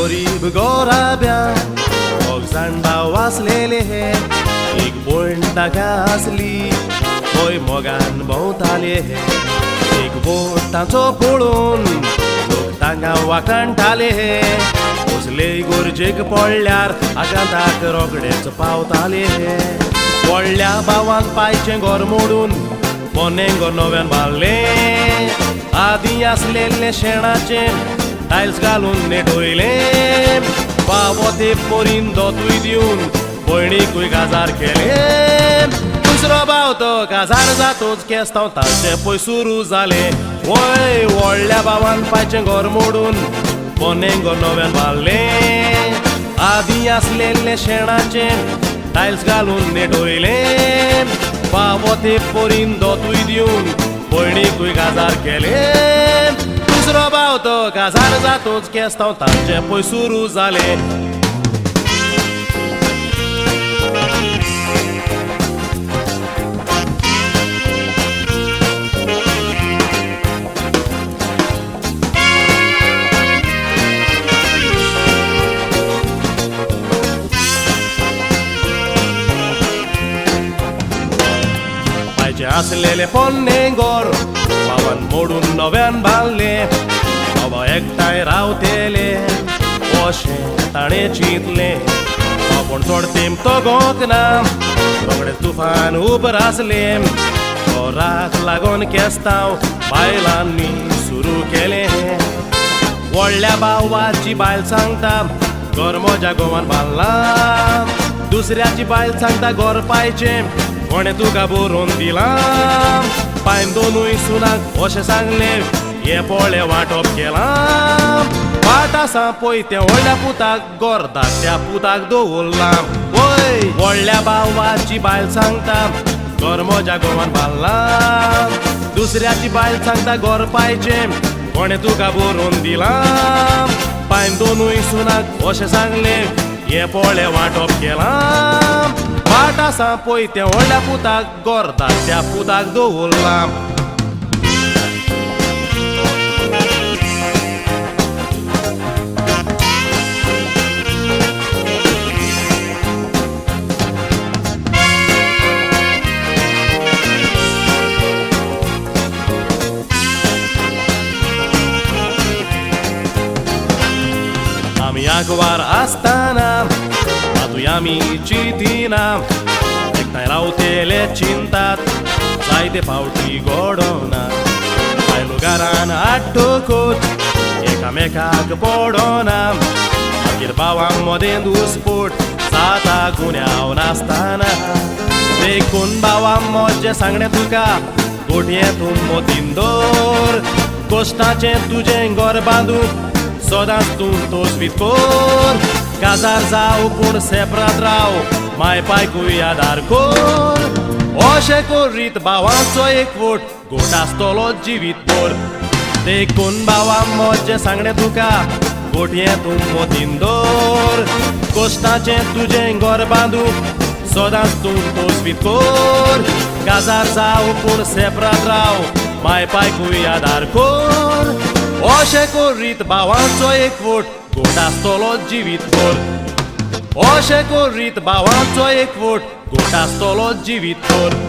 गरीब गोराब्यान दोग जाण भाव आसलेले हे एक भयण ताका आसली थंय मोगान भोंवताले हे एक बोट ताचो पळोवन लोक तांकां वाखाणटाले हे कसलेय गरजेक पडल्यार आकांताक रोखडेच पावताले हे व्हडल्या भावान पांयचें घर मोडून पोन्नें घर नव्यान बांदलें आदीं आसलेलें शेणाचें टायल्स घालून नेटवयलें बाबो ते पोरीन दोतूय दिवन भयणीकूय काजार केलें दुसरो भाव तो काजार जातोच केस्तांव ताचें पळय सुरू जालें वय व्हडल्या भावान पांयचें घर मोडून पोन्नें घर नव्यान बांदलें आदीं आसलेलें शेणाचें टायल्स घालून नेटवयलें बाबो ते पोरीन दोतूय दिवन भयणीकूय काजार केलें दुसरो भाव तो काजार जातोच केस्तांव ताचें पळय सुरू जालें आसलेले पोन्नें घर भावान मोडून नव्यान बांदलें बाबा एकठांय रावतेले अशें ताणें चिंतलें पूण चड तेंप तो गोंकना रोखडें तुफान उबर आसलें राक लागून केस्तांव बायलांनी सुरू केलें व्हडल्या भावाची बायल सांगता घर म्हज्या घोवान बांदलां दुसऱ्याची बायल सांगता घर पांयचें कोणें तुका बरोवन दिलां पांय दोनूय सुनाक अशें सांगलें हे पोळे वांटप केलां वाट आसा पळय त्या व्हडल्या पुताक घर धाकट्या पुताक दवरलां वय व्हडल्या भावाची बायल सांगता घर म्हज्या घोवान बांदलां दुसऱ्याची बायल सांगता घर पांयचें कोणें तुका बरोवन दिलां पांय दोनूय सुनाक अशें सांगलें हे पोळे वांटप केलां वाट आसा पळय त्या व्हडल्या पुताक घर धाकट्या पुताक दवरलां आमी आगवार आसतना तातूंय आमी चिंतिना एकठांय रावतेले चिंतात जायते फावटी घडोना बायलो घरान आड्डोकूच एकामेकाक पडोना मागीर भावां मदें दुस्फोट जाता गुन्यांव नासतना देखून भावां मोजें सांगणें तुका गोठयें तूं मोतीन दवर कश्टाचें तुजें घर बांदूंक सदांच तूं तोसवीत कोर काजार जाव पूण सेपरात राव माय पायकूय आदार कोर अशें करीत भावांचो एकवट गोठ आसतलो जिवीत भर देखून भावां मोजें सांगणें तुका गोठयें तूं मोतीन दवर कश्टाचें तुजें घर बांदूंक सदांच तूं तोसवीत कोर काजार जाव पूण सेपरात राव माय पायकूय आदार कोर अशें करीत भावांचो एकवट गोठ आसतलो जिवीत भर अशें करीत भावांचो एकवट गोठ आसतलो जिवीत भर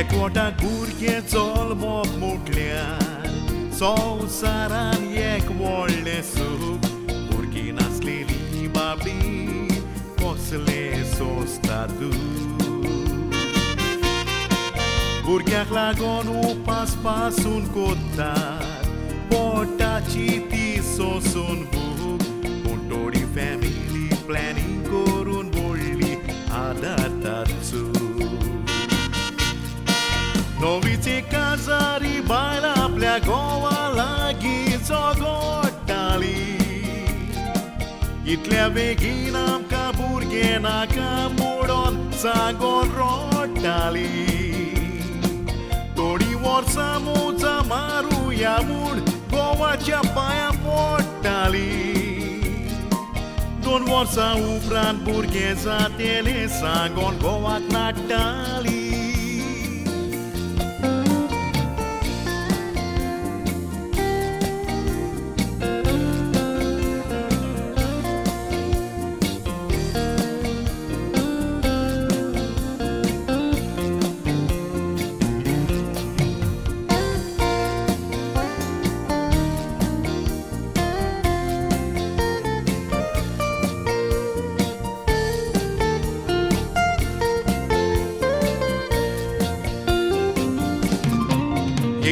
एकवटाक भुरगे जल्मप म्हटल्यार संवसारान एक व्हडलें सूख भुरगीं नासलेली बाबी कसलें सोंसता दूख भुरग्याक लागून उपास पासून कोत्तात पोटाची ती सोसून भूक पूण थोडी फॅमिली प्लॅनिंग करून व्हडली आदारतात चूक नवीचे काजार इतल्या बेगीन आमकां भुरगे नाका म्हणून सांगोन रडटाली थोडी वर्सां मोजा मारुया म्हूण गोवाच्या पांयां पडटाली 2 वर्सां उपरांत भुरगे जातेले सांगोन गोवाक नाडटाली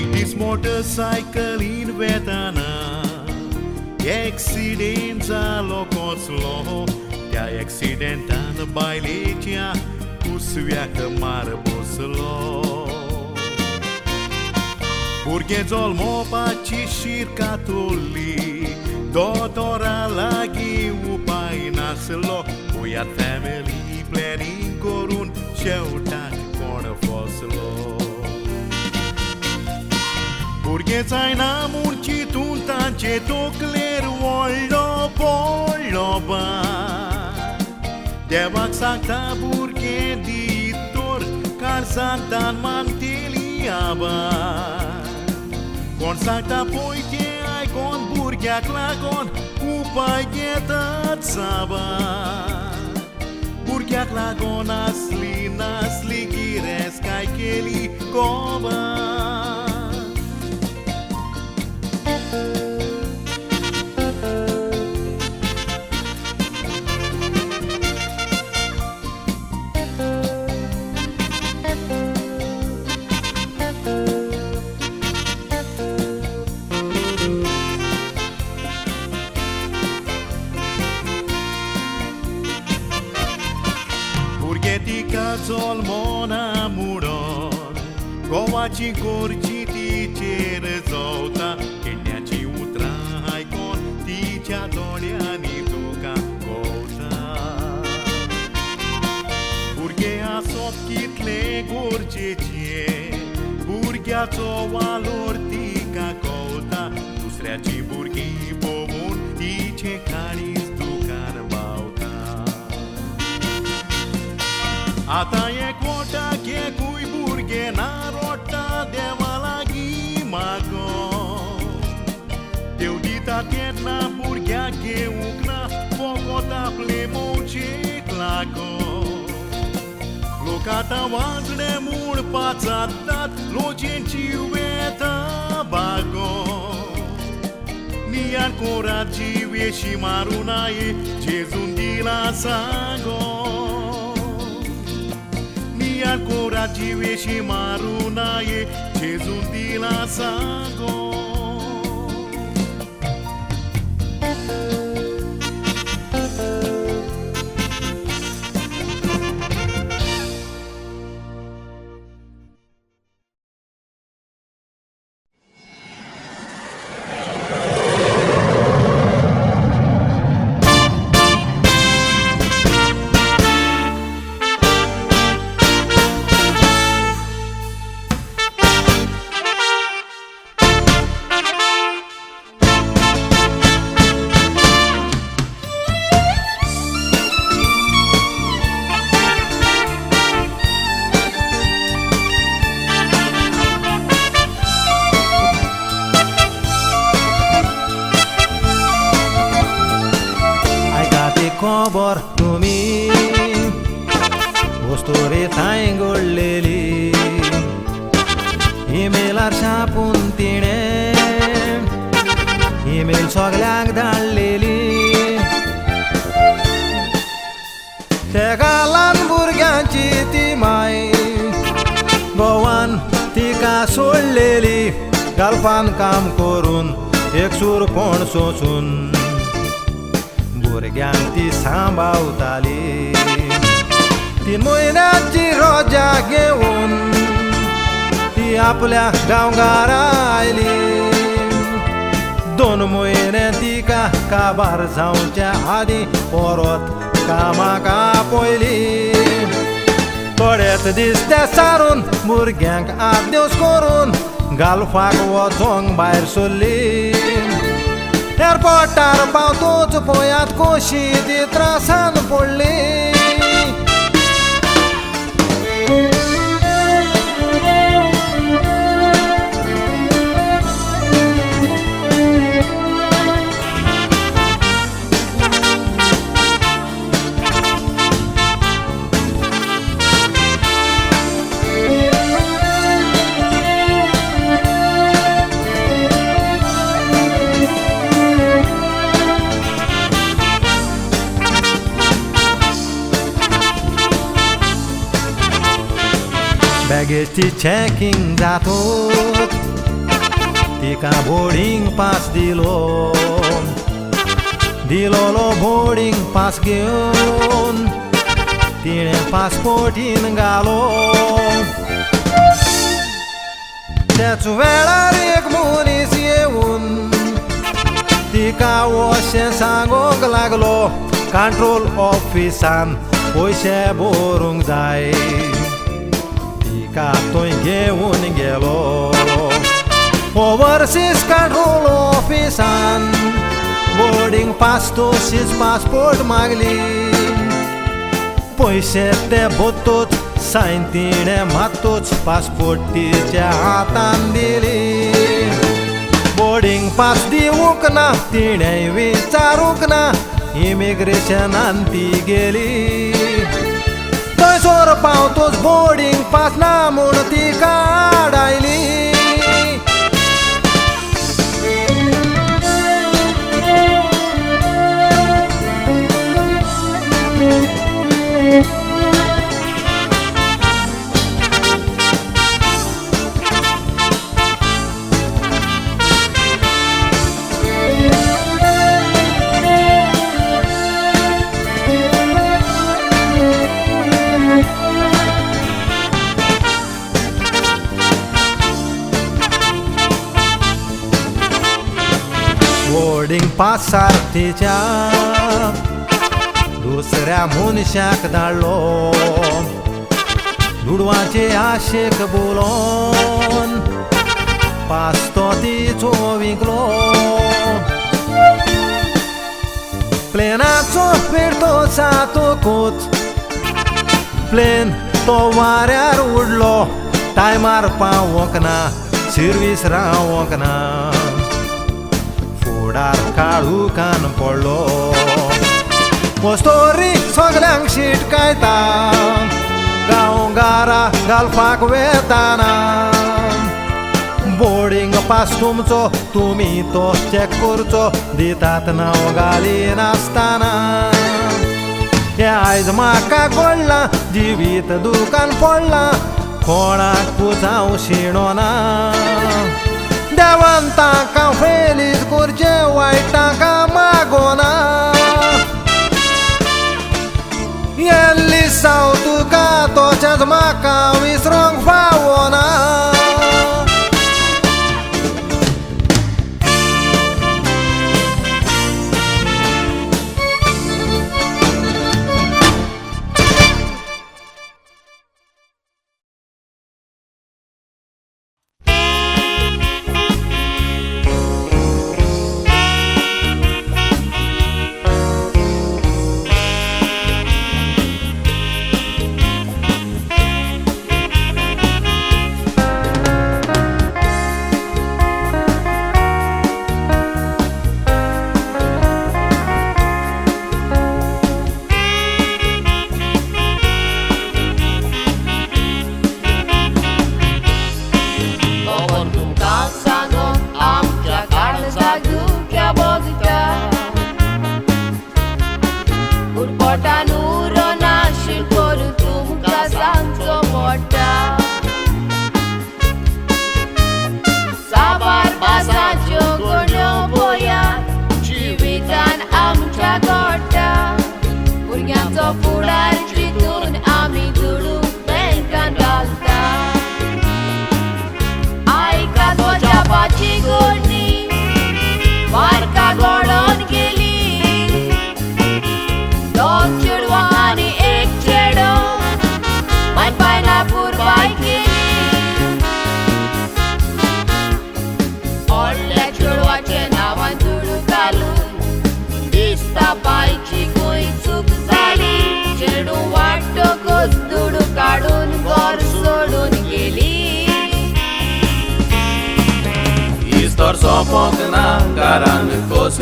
एक दीस मोटरसायकलीन वेताना एक्सिडेंट जालो कसलो त्या एक्सिडेंटान बायलेच्या कुसव्याक मार बसलो भुरगे जल्मोवपाची शिरका तोरली दोतोरा लागीं उपाय नासलो गोंयांत फॅमिली प्लॅनिंग करून शेवटाक कोण फसलो भुरगे जायना म्हूण चिंतून तांचे तकलेर व्हडलो पडलो बार देवाक सांगता भुरगे दी तर काळजांतान मागतेली आबार कोण सांगता पळय आयकोन भुरग्याक लागोन उपाय घेतात साबार भुरग्याक लागोन आसली नासली गिरेस्काय केली कोबार तिका जल्मोना म्हणून गोवाची गोरजी तिचेर जवता केन्याची उतरां आयकोन तिच्या दोळ्यांनी तुका कळटा भुरगे आसप कितले गरजेचे भुरग्याचो वालोर तिका कळटा दुसऱ्याची भुरगीं पळोवन तिचे काळीज दुकान बावता आतां एकवटाक एकूय भुरगे ना रडटा देवा लागीं मागो देव दिता तेन्ना भुरग्याक घेवंक ना फकत आपले मौजेक लागो लोक आतां वांगडे म्हूण पाचातात लोचेंची वेता बागो नियार कोरात जीव येशी मारूं नाये जेजून दिला सांगो कोराची वेशी मारू नाये जेजून दिला सांगो खबर तुमी वस्तोरे थाय घडलेली ईमेलार छापून तिणें ईमेल सगळ्यांक धाडलेली तेका ल्हान भुरग्यांची ती माय गोवान तिका सोडलेली गालफान काम करून एकसूर कोण सोसून भुरग्यांक ती सांबाळताली 3 म्हयन्याची रोजा घेवन ती आपल्या गांवगारा आयली 2 म्हयने तिका काबार जावच्या आदी परत कामाका पयली थोडेच दीस ते सारून भुरग्यांक आदेवस करून गालफाक वचोंक भायर सरली एअरपोर्टार पावतूच पळयात कशी ती त्रासान पडली बॅगेची चॅकिंग जातूच तिका बोर्डींग पास दिलोलो बोर्डींग पास घेवन तिणें पासपोर्टीन घालो त्याच वेळार एक मनीस येवन तिका अशें सांगूंक लागलो कंट्रोल ऑफिसान पयशे भरूंक जाय तिका थंय घेवन गेलो ओवरसीज कंट्रोल ऑफिसान बोर्डींग पास तशीच पासपोर्ट मागली पयशे ते भरतूच सायन तिणें मातूच पासपोर्ट तिच्या हातान दिली बोर्डींग पास दिवूंक ना तिणें विचारूंक ना इमिग्रेशनान ती गेली थंयसर पावतूच बोर्डींग पास ना म्हूण ती काडायली बोर्डींग पासार तिच्या दुसऱ्या मनशाक धाडलो लुडवाचे आशेक बोलोवन पास तो तिचो विकलो प्लेनाचो फिरतो सातूकूच प्लेन तो वाऱ्यार उडलो टायमार पावोंक ना सर्वीस रावोंक ना फुडार काळुकान पडलो पोस्टोरी सगल्यांक शीट कायता गांवगारा घालपाक वेताना बोर्डींग पास तुमचो तुमी तो चॅक करचो दितात नांव घाली नासतना हें आयज म्हाका कळ्ळां जिवीत दुकान पडलां कोणाक पुजाव शिणो ना देवान ताका फेलीज करचे वायट ताका मागोना येल्ली साव तुका तोचेच म्हाका विसरूंक फावना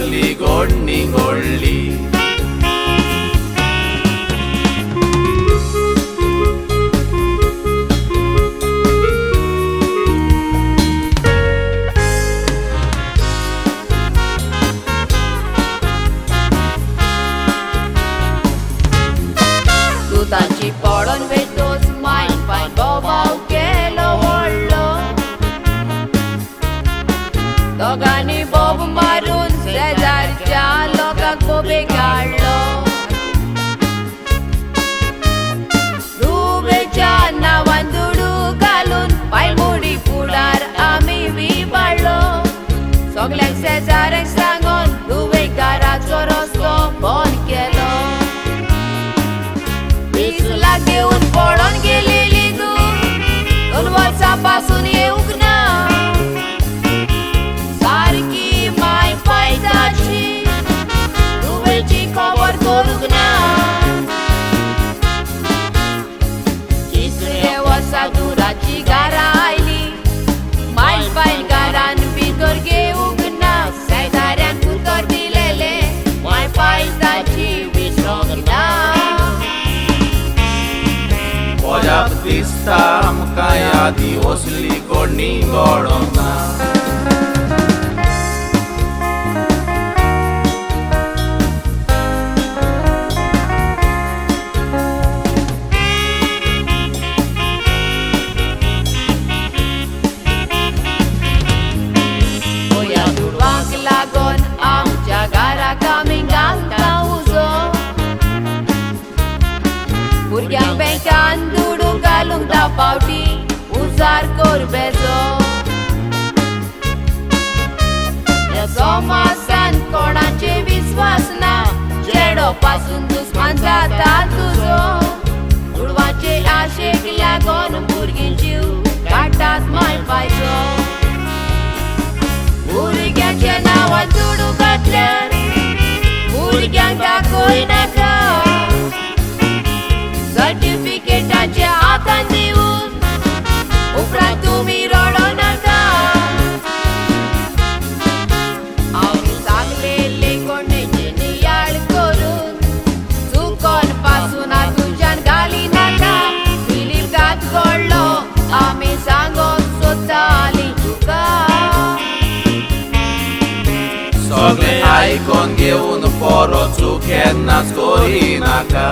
वसली गोडणी गोडली दुधाची पडून वेतोच मायन पाय बोबाव केलो व्हडलो दोगांनी बोब मारून शेजारच्या लोकांक बोबे काडलो रुबेच्या नांवान दुडू घालून पायमुडी फुडार आमी विबाडलो सगल्यांक शेजाऱ्यांक सांगून रुबेकाराचो रस्तो बंद केलो घेऊन पळून गेलेली तू 2 वर्सांपासून येऊक ना सारखी माय पायताची तुवेची खबर करूक ना तिसरे वर्सा दुराची घरा आयली माय पाय घरान भितर घेवूक ना शेजाऱ्यांक उतर दिलेले माय पायताची विसरूंक ना पोजाप दिसता आमकां यादी वसली गोडणी गोडोंक ना गोंया दुडवांक लागून आमच्या घराक आमी घालता उजो भुरग्यांक बँकान दुडू घालूंक धा फावटी उजार कोर बेजो ह्या समासान कोणाचे विश्वास ना चेडो पासून दुस्मान जाता तुजो दुडवाचे आशेक लागून भुरगीं जीव काडटात माय पायचो भुरग्याच्या नांवान दुडू घातल्यार भुरग्यांक दाखोय नाका सर्टिफिकेटाचे हातान दिवन उपरांत तुमी रडो नाका हांव सांगलेले कोणेचे नियाळ करून चुकोन पासून तुज्यान घाली नाका फिलीप घात घडलो आमी सांगोंक सोदतालीं तुका सगळे आयकोन घेवन पोरो चूक केन्नाच करिनाका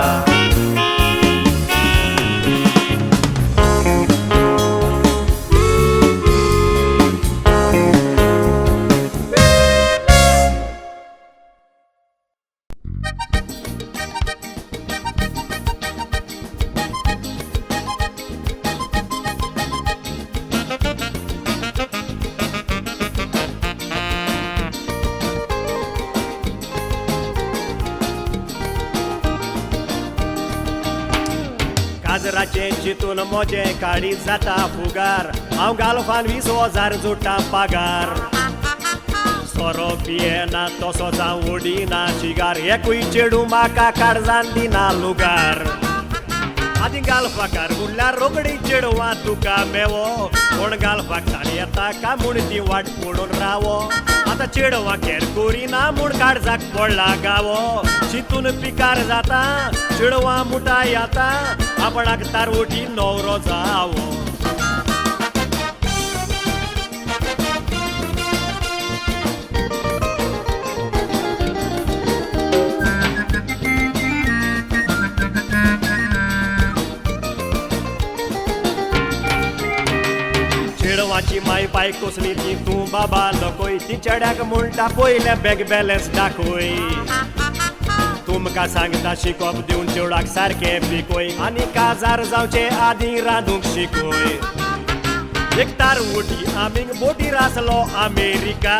काजराचे चितून मोजे काडी जाता फुगार हांव घालपान 20,000 जोडटा पागार सोरो पियेना तसो जावं उडिना शिगार एकूय चेडू म्हाका काळजान दिना लुगार आदी घालपाकार म्हणल्यार रोगडी चेडवां तुका मेवो कोण घालपाक ताण येता काय म्हूण ती वाट पडून रावो आतां चेडवां केर करिना म्हूण काळजाक पडला गावो चितून पिकार जाता चेडवां मुठा येता आपणाक तारवटी न्हवरो जावो चेडवाची माय पाय कोसली ती तूं बाबा नकोय ती चेड्याक म्हणटा पयले बँक बॅलन्स दाखोय तुमकां सांगता शिकोप दिवन चेडवाक सारकें पिकोय आनी काजार जावचे आदी रांदूंक शिकोय एकतार उठी आमीक बोटी रासलो अमेरिका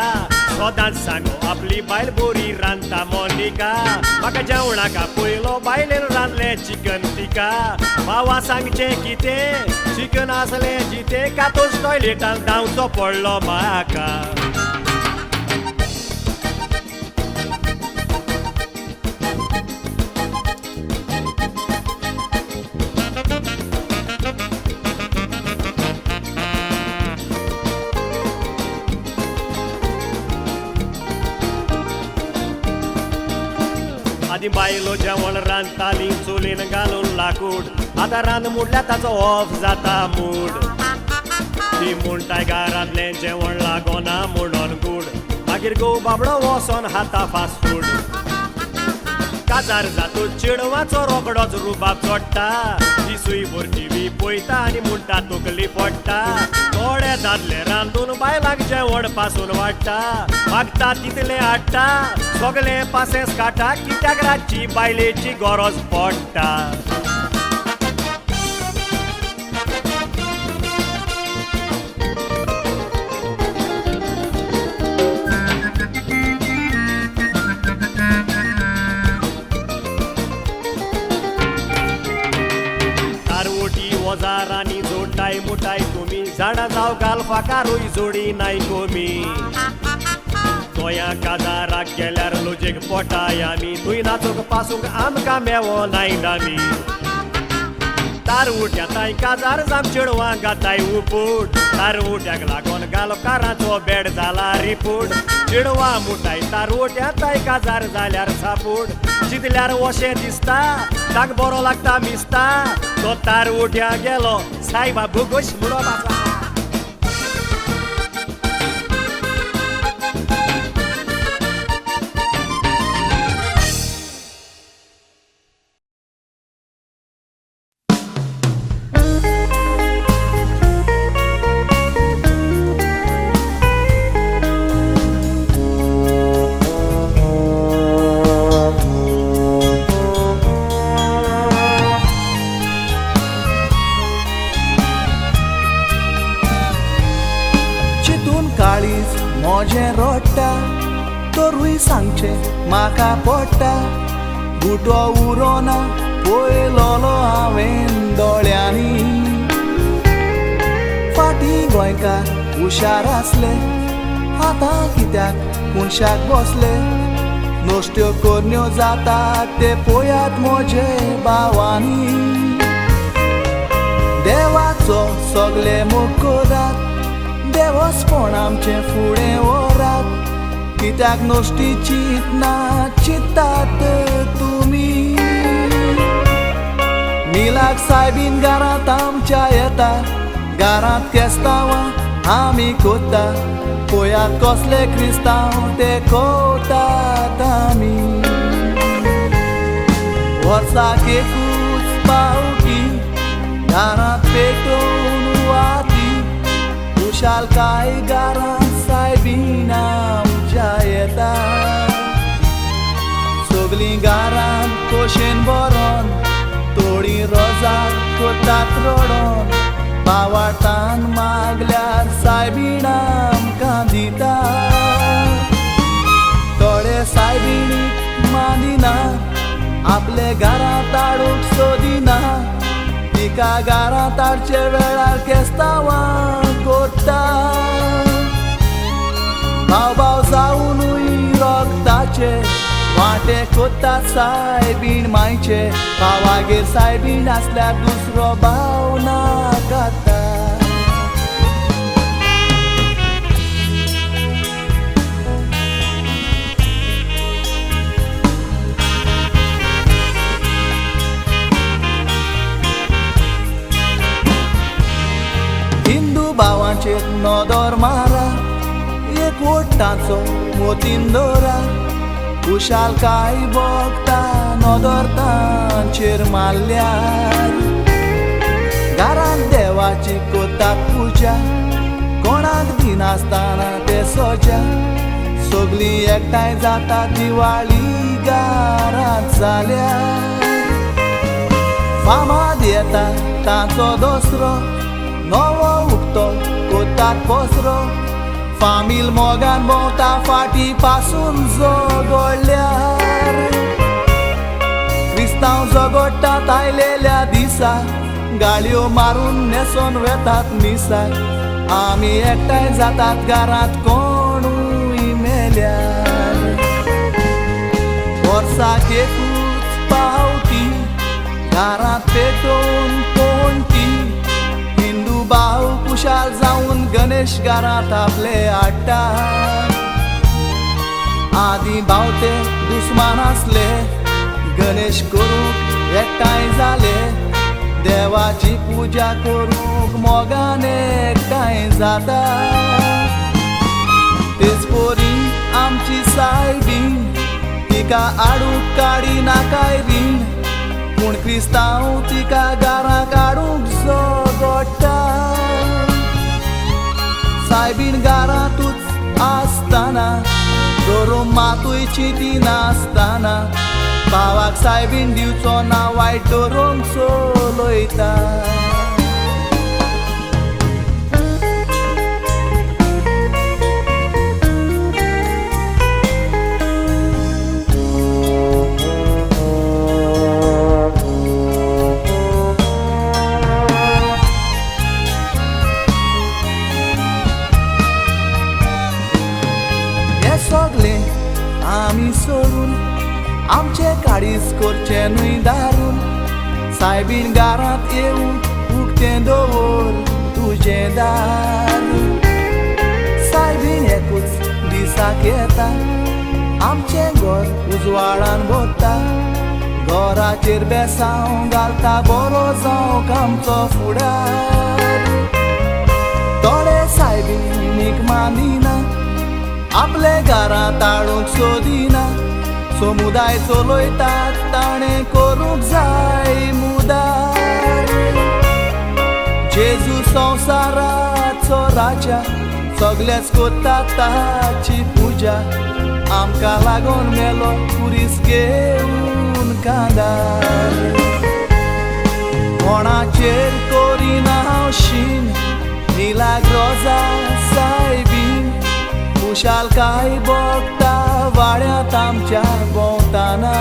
सदांच सांगो आपली बायल बोरी रांदता मोनिका म्हाका जेवणाका पयलो बायलेन रांदलें चिकन टिका भावा सांगचें कितें चिकन आसलें जितें कातोच टॉयलेटान धांवचो पडलो म्हाका आदीं बायलो जेवण रांदतालीं चुलीन घालून लाकूड आतां रांद मुडल्या ताचो ऑफ जाता मूड ती म्हणटाय घरांतलें जेवण लागोना म्हणून गूड मागीर घोव बाबडो वोसोन खाता फास्ट फूड काजार जातो चेडवाचो रोकडोच रुबाब चोडटा ती सुई भरची पयता आनी म्हणटा तकली पडटा थोडे दादले रांदून बायलांक जेवण पासून वाडटा मागता तितलें हाडटा सगलें पासेस काटा कित्याक रातची बायलेची गरज पडटा वजारांनी जोडटाय मुठाय तुमी झाडां जाव घालपाकारूय जोडी नाय कोमी गोंया काजाराक गेल्यार लोजेक पोटाय आमी थंय नाचूंक पासूंक आमकां मेवो नाय डामी तारवट्या ताय काजार जाम चेडवां घाताय उपूट तारवट्याक लागोन घालकाराचो बेड जाला रिपूट चेडवां मुठाय तारवट्या ताय काजार जाल्यार सापूट चिंतल्यार वशें दिसता ताक बरो लागता मिसता तो तारवट्या गेलो सायबा भुगोश म्हणो बाबा मोजें रोडटा तोरूय सांगचे म्हाका पडटा बुटो उरोना पयलोलो हांवें दोळ्यांनी फाटीं गोंयकार हुशार आसले आतां कित्याक मनशाक बसले नोश्ट्यो कोरन्यो जातात ते पळयात मोजे भावांनी देवाचो सगळे मोकोरात देवस्पण आमचे फुडें वरात कित्याक नोश्टी चिंतना चिंतात तुमी मिलाक सायबीन घरांत आमच्या येता घरांत केस्तांवां आमी कोत्ता पळयात कसले क्रिस्तांव ते कोतात आमी वर्साक एकूच पावटी घरांत पेटोवन वाती खुशाल काय गारां सायबीन आमच्या येता सगलीं गारां कोशेन बरोन थोडीं रोजां कोतात रडोन पावाटान मागल्यार सायबीन आमकां दिता थोडे सायबीणीक मानिना आपले घरांत हाडूंक सोदिना तिका घरांत हाडचे वेळार केस्तांवां कोत्ता भाव भाव जावनूय रोगताचे वाटे कोत्तात सायबीण मायचे भावागेर सायबीण आसल्यार दुसरो भाव नाकाता भावांचेर नदर मारा एक वोटाचो मोतीन दवरा खुशाल काय भोगता नदर तांचेर मारल्यार घरांत देवाची कोतात पुजा कोणाक दिनासतना ते सोजा सगलीं एकठांय जाता दिवाळी घरांत जाल्यार फामाद येता तांचो दसरो नवो उक्तो कोतात पसरो फामील मोगान भोंवता फाटी पासून जोगोडल्यार क्रिस्तांव जोगोडटात आयलेल्या दिसा गाळयो मारून नेसोन वेतात मिसाक आमी एकठांय जातात घरांत कोणूय मेल्यार वर्साक एकूच पावटी घरांत पेटोवन कोणटी भाव कुशाल जाऊन गणेश घरांत आपले हाडटा आदी भावते दुस्मान आसले गणेश करूंक एकठांय जाले देवाची पुजा करूंक मोगान एकठांय जाता तेच पोरी आमची सायबीण तिका आडूंक काडी नाकाय रीण पूण क्रिस्तांव तिका घरा काडूंक जोगोडटा सायबीण घरांतूच आसतना दोरो मातूय चिंती नासतना भावाक सायबीण दिवचो ना वायट दोरोंक चलयता सगळें आमी सोडून आमचे काडीस करचे न्हय दारून सायबीण घरांत येवून उक्तें दवर तुजें दार सायबीण एकूच दिसाक येता आमचें घर उजवाडान भरता घराचेर बेसांव घालता बरो जावंक आमचो फुडार थोडे सायबीणीक मानिना आपले घरां ताळूंक सोदिना समुदाय चलयतात ताणें करूंक जाय मुदार जेजू संवसाराचो राजा सगळेच करतात ताची पुजा आमकां लागून मेलो कुरीस घेवन कांदार कोणाचेर करिना हांव शीन मिलाग्रोजा सायबीण खुशालकाय भोगता वाड्यांत आमच्या भोंवताना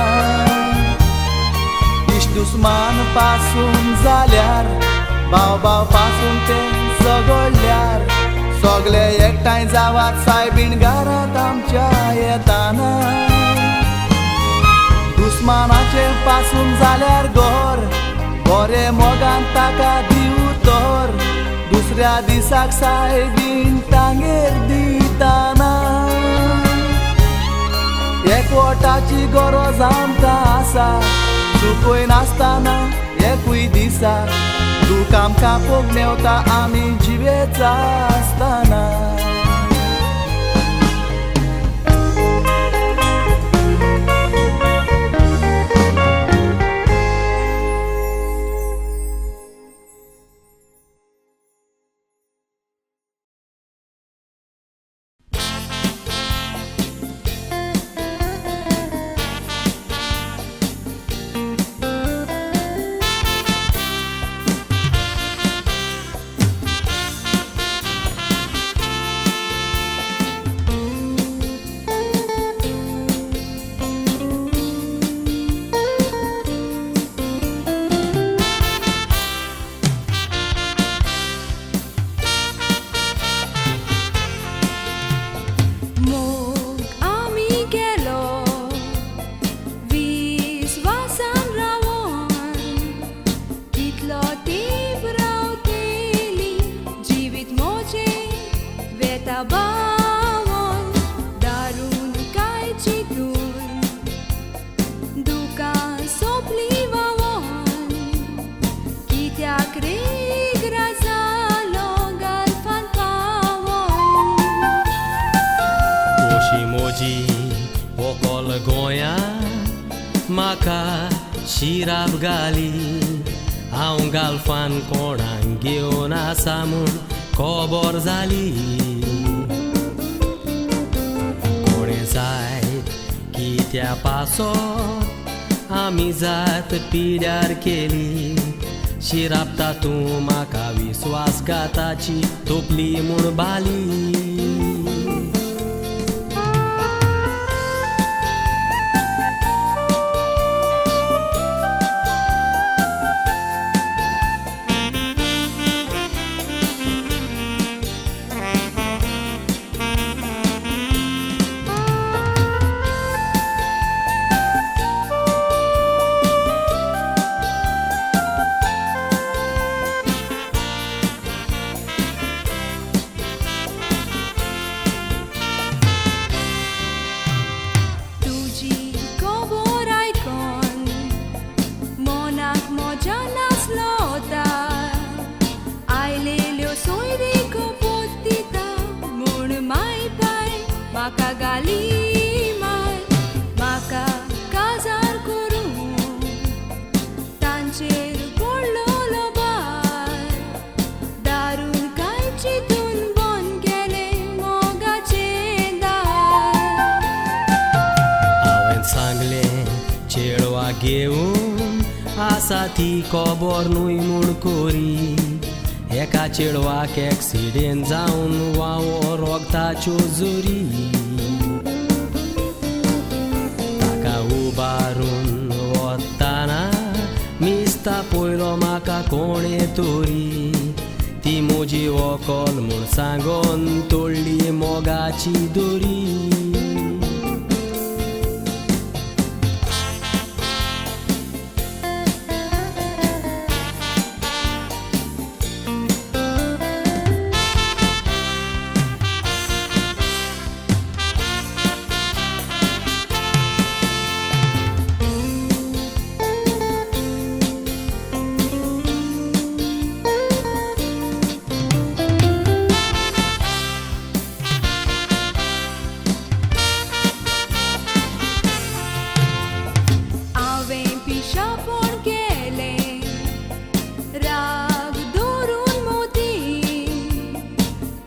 इश्ट दुस्मान पासून जाल्यार भाव भाव पासून ते झगडल्यार सगळे एकठांय जावात सायबीण घरांत आमच्या येताना दुस्मानाचे पासून जाल्यार घर बरे मोगान ताका दिवू तर दुसऱ्या दिसाक सायबीण तांगेर दिताना एकवटाची गरज आमकां आसा चुकय नासतना एकूय दिसा दूख आमकां पळोवंक मेवता आमी जिवेच आसतना म्हाका शिराब घाली हांव गालफान कोणाक घेवन आसा म्हूण खबर जाली कोणें जायत कित्या पासत आमी जात पिड्यार केली शिराब तातूं म्हाका विस्वासघाताची तोपली म्हूण बाली मोगाच्या नाचलोता आयलेल्यो सोयरीक पोत्तिता म्हूण माय पाय म्हाका घाली माय म्हाका काजार करूं तांचेर पडलोलो भार दारून कांय चिंतून बंद केलें मोगाचें दार हांवें सांगलें चेडवा घेवन आसा ती खबर न्हय म्हूण कोरी एका चेडवाक एक्सिडेंट जावन व्हांवो रोगताच्यो जोरी ताका उबारून वतना मिसता पयलो म्हाका कोणे तोरी ती म्हजी व्हंकल म्हूण सांगोन तोडली मोगाची दोरी हांवें पिशापण केलें राग दवरून मोती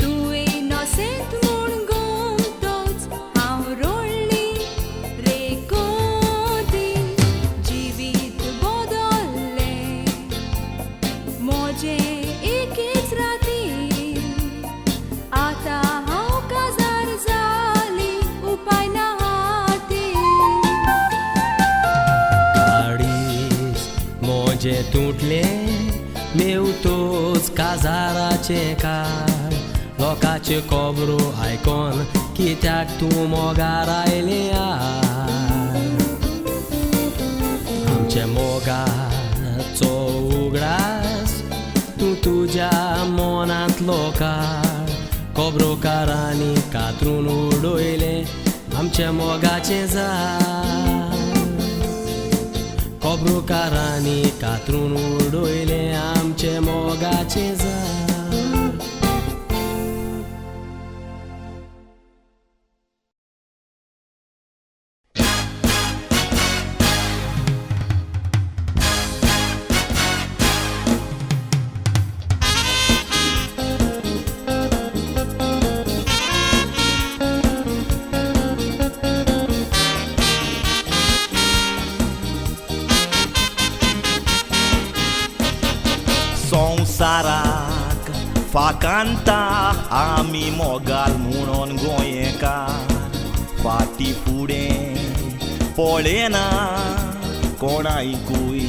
तुवें नसेत म्हूण गोमतोच हांव रोळ्ळी रेकोतीन जिवीत बदल्लें म्हजें एकेच रातीन आतां हांव काजार जाली उपाय ना हातीन काळीज मोजे तुटलें मेवतोच काजाराचें काळ लोकाच्यो खबरो आयकोन कित्याक तूं मोगार आयलें आमचे मोगाचो उगडास तूं तुज्या मनांतलो काळ खबरोकारांनी कातरून उडयलें आमचे मोगाचें झाड खबरोकारांनी कातरून उडयलें आमचे मोगाचें झाड संवसाराक फाकांता आमी मोगाल म्हणून गोंयकार फाटी फुडें पळयना कोणायकूय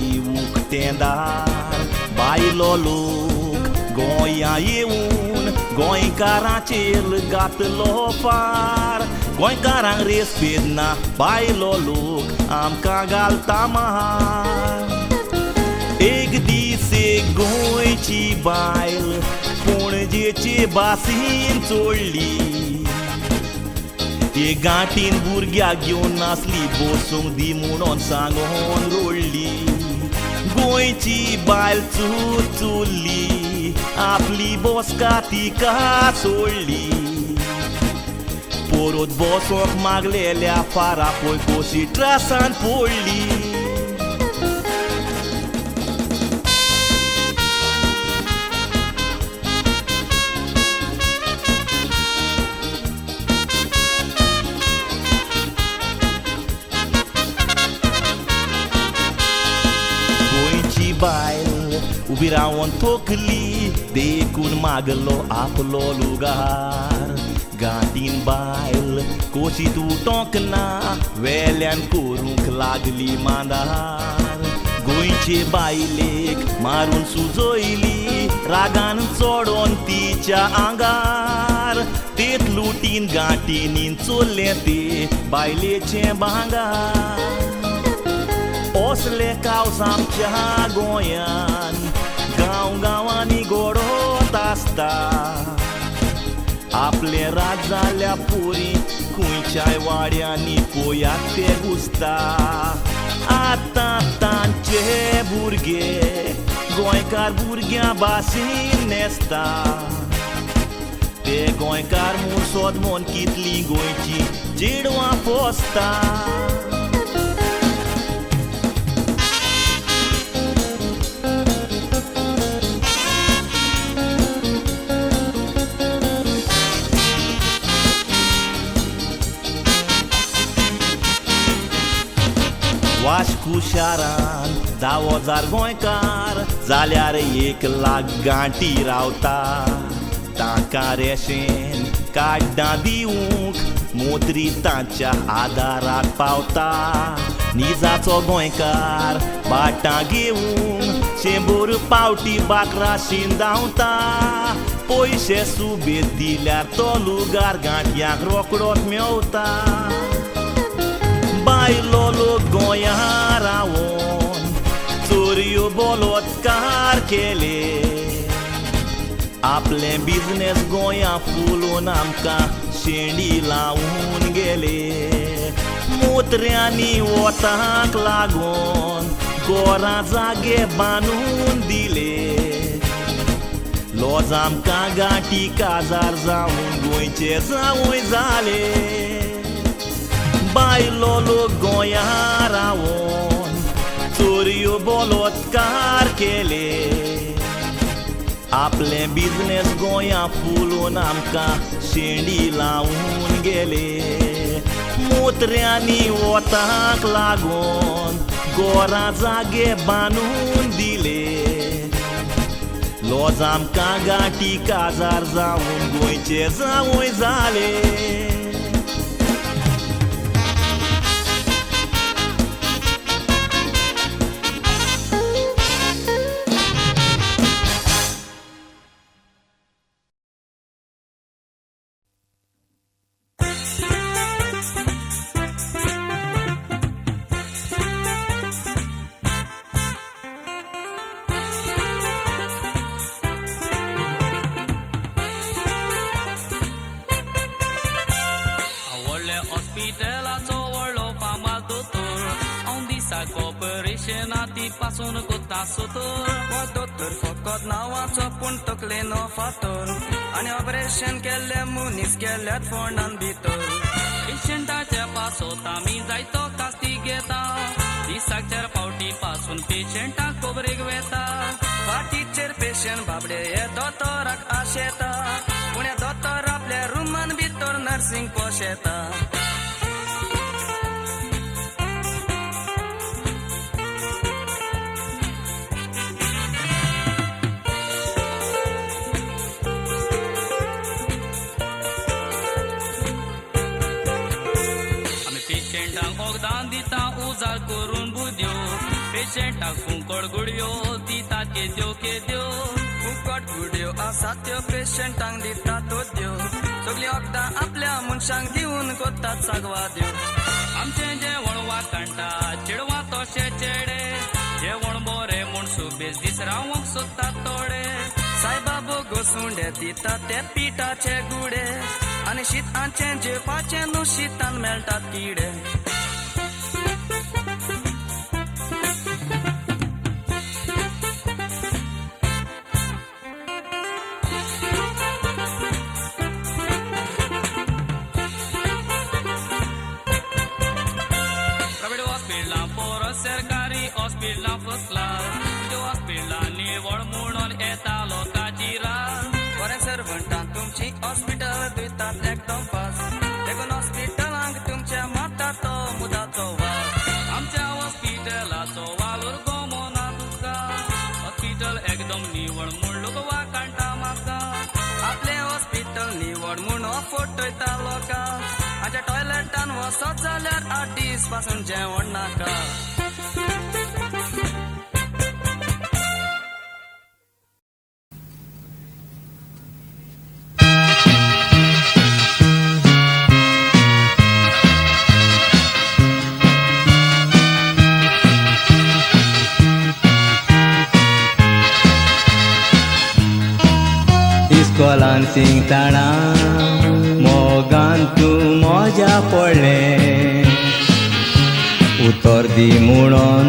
उक्तें दार बायलो लोक गोंया येवन गोंयकारांचेर घातलो फार गोंयकारांक रेस्पेद ना बायलो लोक आमकां घालता मार एक दीस एक गोंयची बायल पणजेचे बासीन चोडली ते गांठीन भुरग्याक घेवन नासली बसूंक दी म्हणून सांगून रोडली गोंयची बायल चुरली आपली बसका तिका सोडली परत बसूंक मागलेल्या फारा पळय कशी त्रासान पडली बायल उबी रावन थोकली देखून मागलो आपलो लुगार गांठीन बायल कोशीत उठोंक ना वेल्यान करूंक लागली मांडार गोंयचे बायलेक मारून सुजयली रागान चोडोन तिच्या आंगार तेत लुटीन गांठीनीन चोरलें ते बायलेचें भांगार असले कावस आमच्या गोंयान गांव गांवांनी घडोत आसता आपले राज जाल्या पोरी खंयच्याय वाड्यांनी पळयात ते घुसता आतां तांचे भुरगे गोंयकार भुरग्यां भाशेन नेसता ते गोंयकार म्हूण सोदमोन कितलीं गोंयची चेडवां पोसता वास्को शारान 10,000 गोंयकार जाल्यार 1 लाख गांठी रावता तांकां रेशेन कार्डां दिवंक मोत्री तांच्या आदाराक पावता निजाचो गोंयकार बाटां घेवंक 100 पावटी बाकरां शिंदावता पयशे सुबेज दिल्यार तो लुगार गांठयांक रोकडोच मेवता बायलो लोक गोंयां रावून चोरयो बलात्कार केले आपले बिझनेस गोंयां फुलोवन आमकां शेंडी लावून गेले मोत्र्यांनी वतांक लागून गोरां जागे बांदून दिले लॉज आमकां गांठी काजार जावून गोंयचे जावूय जाले बायलो लोक गोंयां रावून चोरयो बलात्कार केले आपले बिझनेस गोंयां फुलोवन आमकां शेंडी लावून गेले मोत्र्यांनी वतांक लागून गोरां जागे बांदून दिले लॉज आमकां गांठी काजार जावून गोंयचे जावूय जाले पासून कोता सोतोर दोतोर फकत नांवाचो पूण तकले नो फातर आनी ऑपरेशन केल्ले मनीस गेल्यात फोंडान भितर पेशंटाच्या पासोत आमी जायतो कास्ती घेता दिसाक 4 फावटी पासून पेशंटाक कोबरेक वेता फाटीचेर पेशंट बाबडे हे दोतोराक आशेता पूण हे दोतोर आपल्या रुमान भितर नर्सिंग पोशेता उजार करून बुद्यो पेशंटाक फुंकट गुडयो दिता केद्यो फुकट गुडयो आसा त्यो पेशंटांक दिता तो द्यो सगळीं वखदां आपल्या मनशांक दिवन कोतात सांगवाद्यो आमचें जेवण वाकणटा चेडवां तशे चेडे जेवण बरें म्हूण सुबेज दीस रावंक सोदतात थोडे सायबाबो घोसूंडे दिता ते पिठाचे गुडे आनी शीतांचें जेवपाचें न्हू शीतान मेळटात किडे सरकारी हॉस्पिटलां फसला त्यो हॉस्पिटलांनी निवळ म्हणून येता लोकांची रात बरें सर्वंटां तुमची हॉस्पिटल दितात एकदम फास्ट देखून हॉस्पिटलांक तुमच्या मारता तो मुदाचो वास आमच्या हॉस्पिटलाचो वालोर गोमोना तुका हॉस्पिटल एकदम निवळ म्हूण लोक वाकाणटा म्हाका आपलें हॉस्पिटल निवळ म्हूण फटयता लोकांक हाच्या टॉयलेटान वचत जाल्यार 8 दीस पासून जेवण नाका इस्कोलान सिंगताना मोगान तूं मजा पडलें उतर दी म्हणून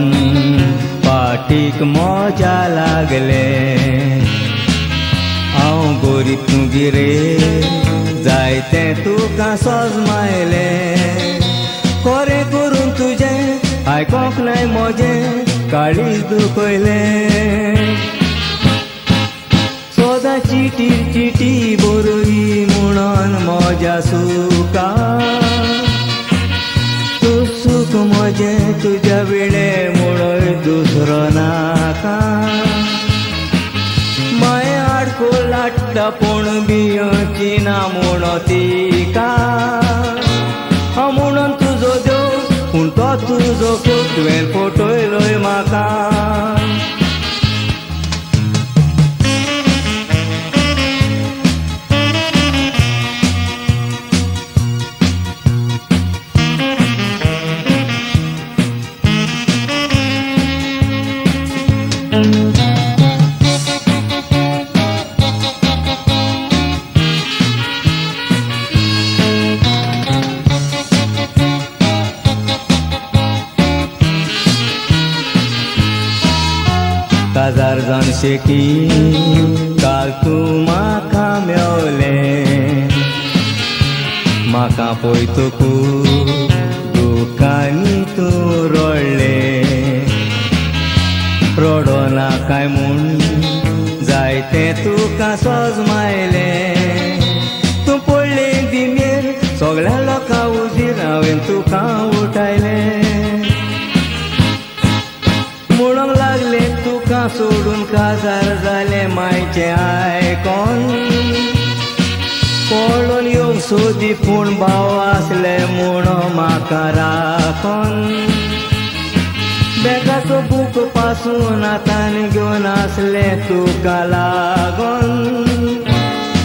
पाटीक मोजा लागले हांव गोरीब तूं गिरे जायते तुका सोजमायले कोरे करून तुजें आयकोंक नाय मोजें काळीज दुखयले सोदा चिटी चिटी बरोई म्हणून मोजा सुका तूं सूख मोजें तुज्या वेळे म्हणून दुसरो नाका माय आडको लाट्टा पूण बियोची ना म्हणो तिका हांव म्हणून तुजो देव पूण तो तुजो तुवें फटयलोय म्हाका काजार जावन शेकी काल तूं म्हाका मेवलें म्हाका पळयतकूच दुखांनी तूं रडलें रडो ना काय म्हूण जायतें तुका सोजमायलें तूं पडलें दिमेर सगळ्या लोकां उजीर हांवें तुका उठयलें म्हणूंक लागलें तुका सोडून काजार जालें मायचें आयकोन पळोवन येवंक सोदी पूण भाव आसले म्हणून म्हाका राखोन बेगाचो बूक पासून आतां घेवन आसलें तुका लागोन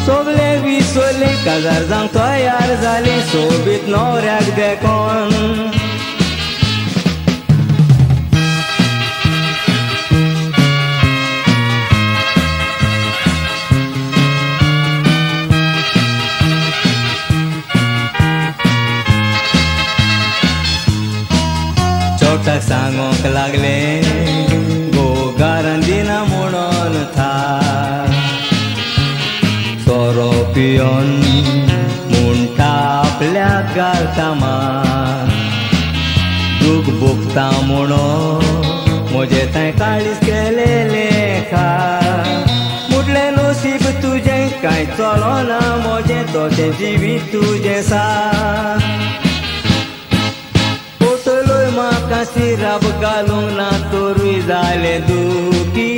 सगळे विसरले काजार जावंक तयार जालें सोबीत न्हवऱ्याक देखोन चोटाक सांगोंक लागले गोगारान दिना म्हणून था सोरो पियोन म्हणटा आपल्याक घालता मार दूख भोगता म्हणून म्हजे थंय काळीज केलेले खा मुटलें नशीब तुजें कांय चलोना म्हजें तोशें जिवीत तुजें सा म्हाका सिराब घालूंक ना तोरूय जालें दुखी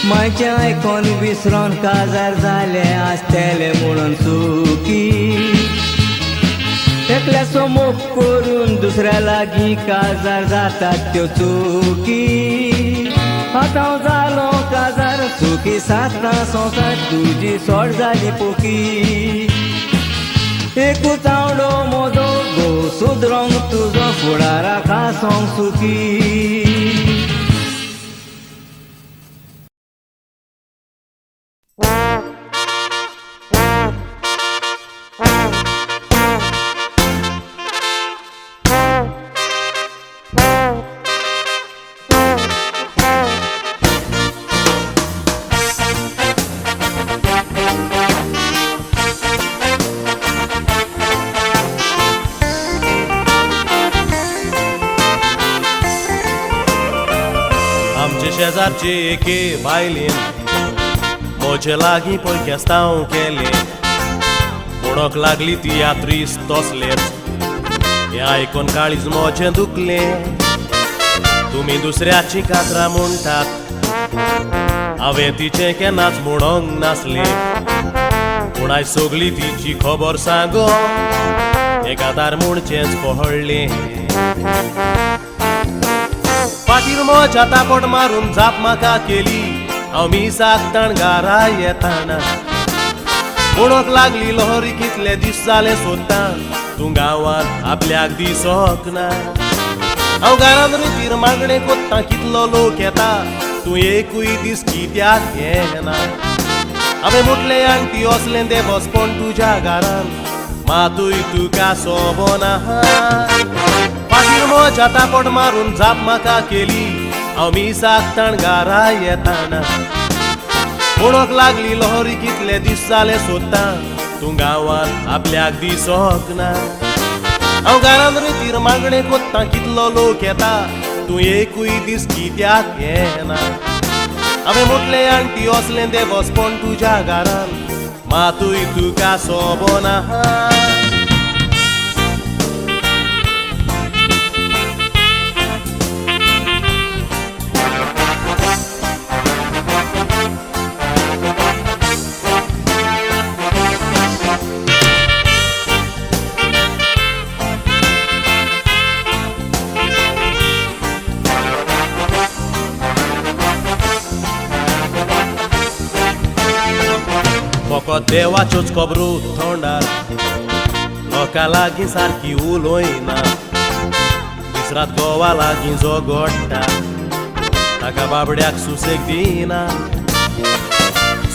मायचें आयकोन विसरोन काजार जालें आसतलें म्हणून सुखी एकल्याचो मोग करून दुसऱ्या लागीं काजार जातात त्यो चुकी आतां हांव जालो काजार सुखी साता संवसार तुजी सोड जाली पोकी एकूच आवडो मोदो गो सुदरोंक तुजो फुडाराक आसोंक सुखी शेजारचे एके बायलेन म्हजे लागीं पयकेस्तांव केलें म्हणोंक लागली ती यात्रीस तसलेच हें आयकोन काळीज म्हजें दुखलें तुमी दुसऱ्याची कातरां म्हणटात हांवें तिचें केन्नाच म्हणोंक नासलें पूण आयज सगळी तिची खबर सांगो हें कातार म्हणचेंच पहळ्ळें फाटीर म्हज्या तापट मारून जाप म्हाका केली हांव मिसाक तणगारा येताना म्हणोंक लागली लहरी कितले दीस जाले सोदता तूं गांवांत आपल्याक दिसोक ना हांव घरांत रितीर मागणें कोत्ता कितलो लोक येता तूं एकूय दीस कित्याक येना हांवें म्हटलें आंटी असलें देवस्पण तुज्या घरान मातूय तुका सोबना पाठीर म्हज्या तापट मारून जाप म्हाका केली हांव मिसाक तणगारा येताना कोणक लागली लहरी कितले दीस जाले सोदता तूं गांवांत आपल्याक दिसोक ना हांव घरांत रितीर मागणें कोत्ता कितलो लोक येता तूं एकूय दीस कित्याक येना हांवें म्हटलें आंटी असलें देवस्पण तुज्या घरान मातूय तुका सोबना फकत देवाच्योच खबरो थोंडार लोकां लागीं सारकी उलोयना दुसरात गोवा लागीं जो घोडटा ताका बाबड्याक सुसेग दिना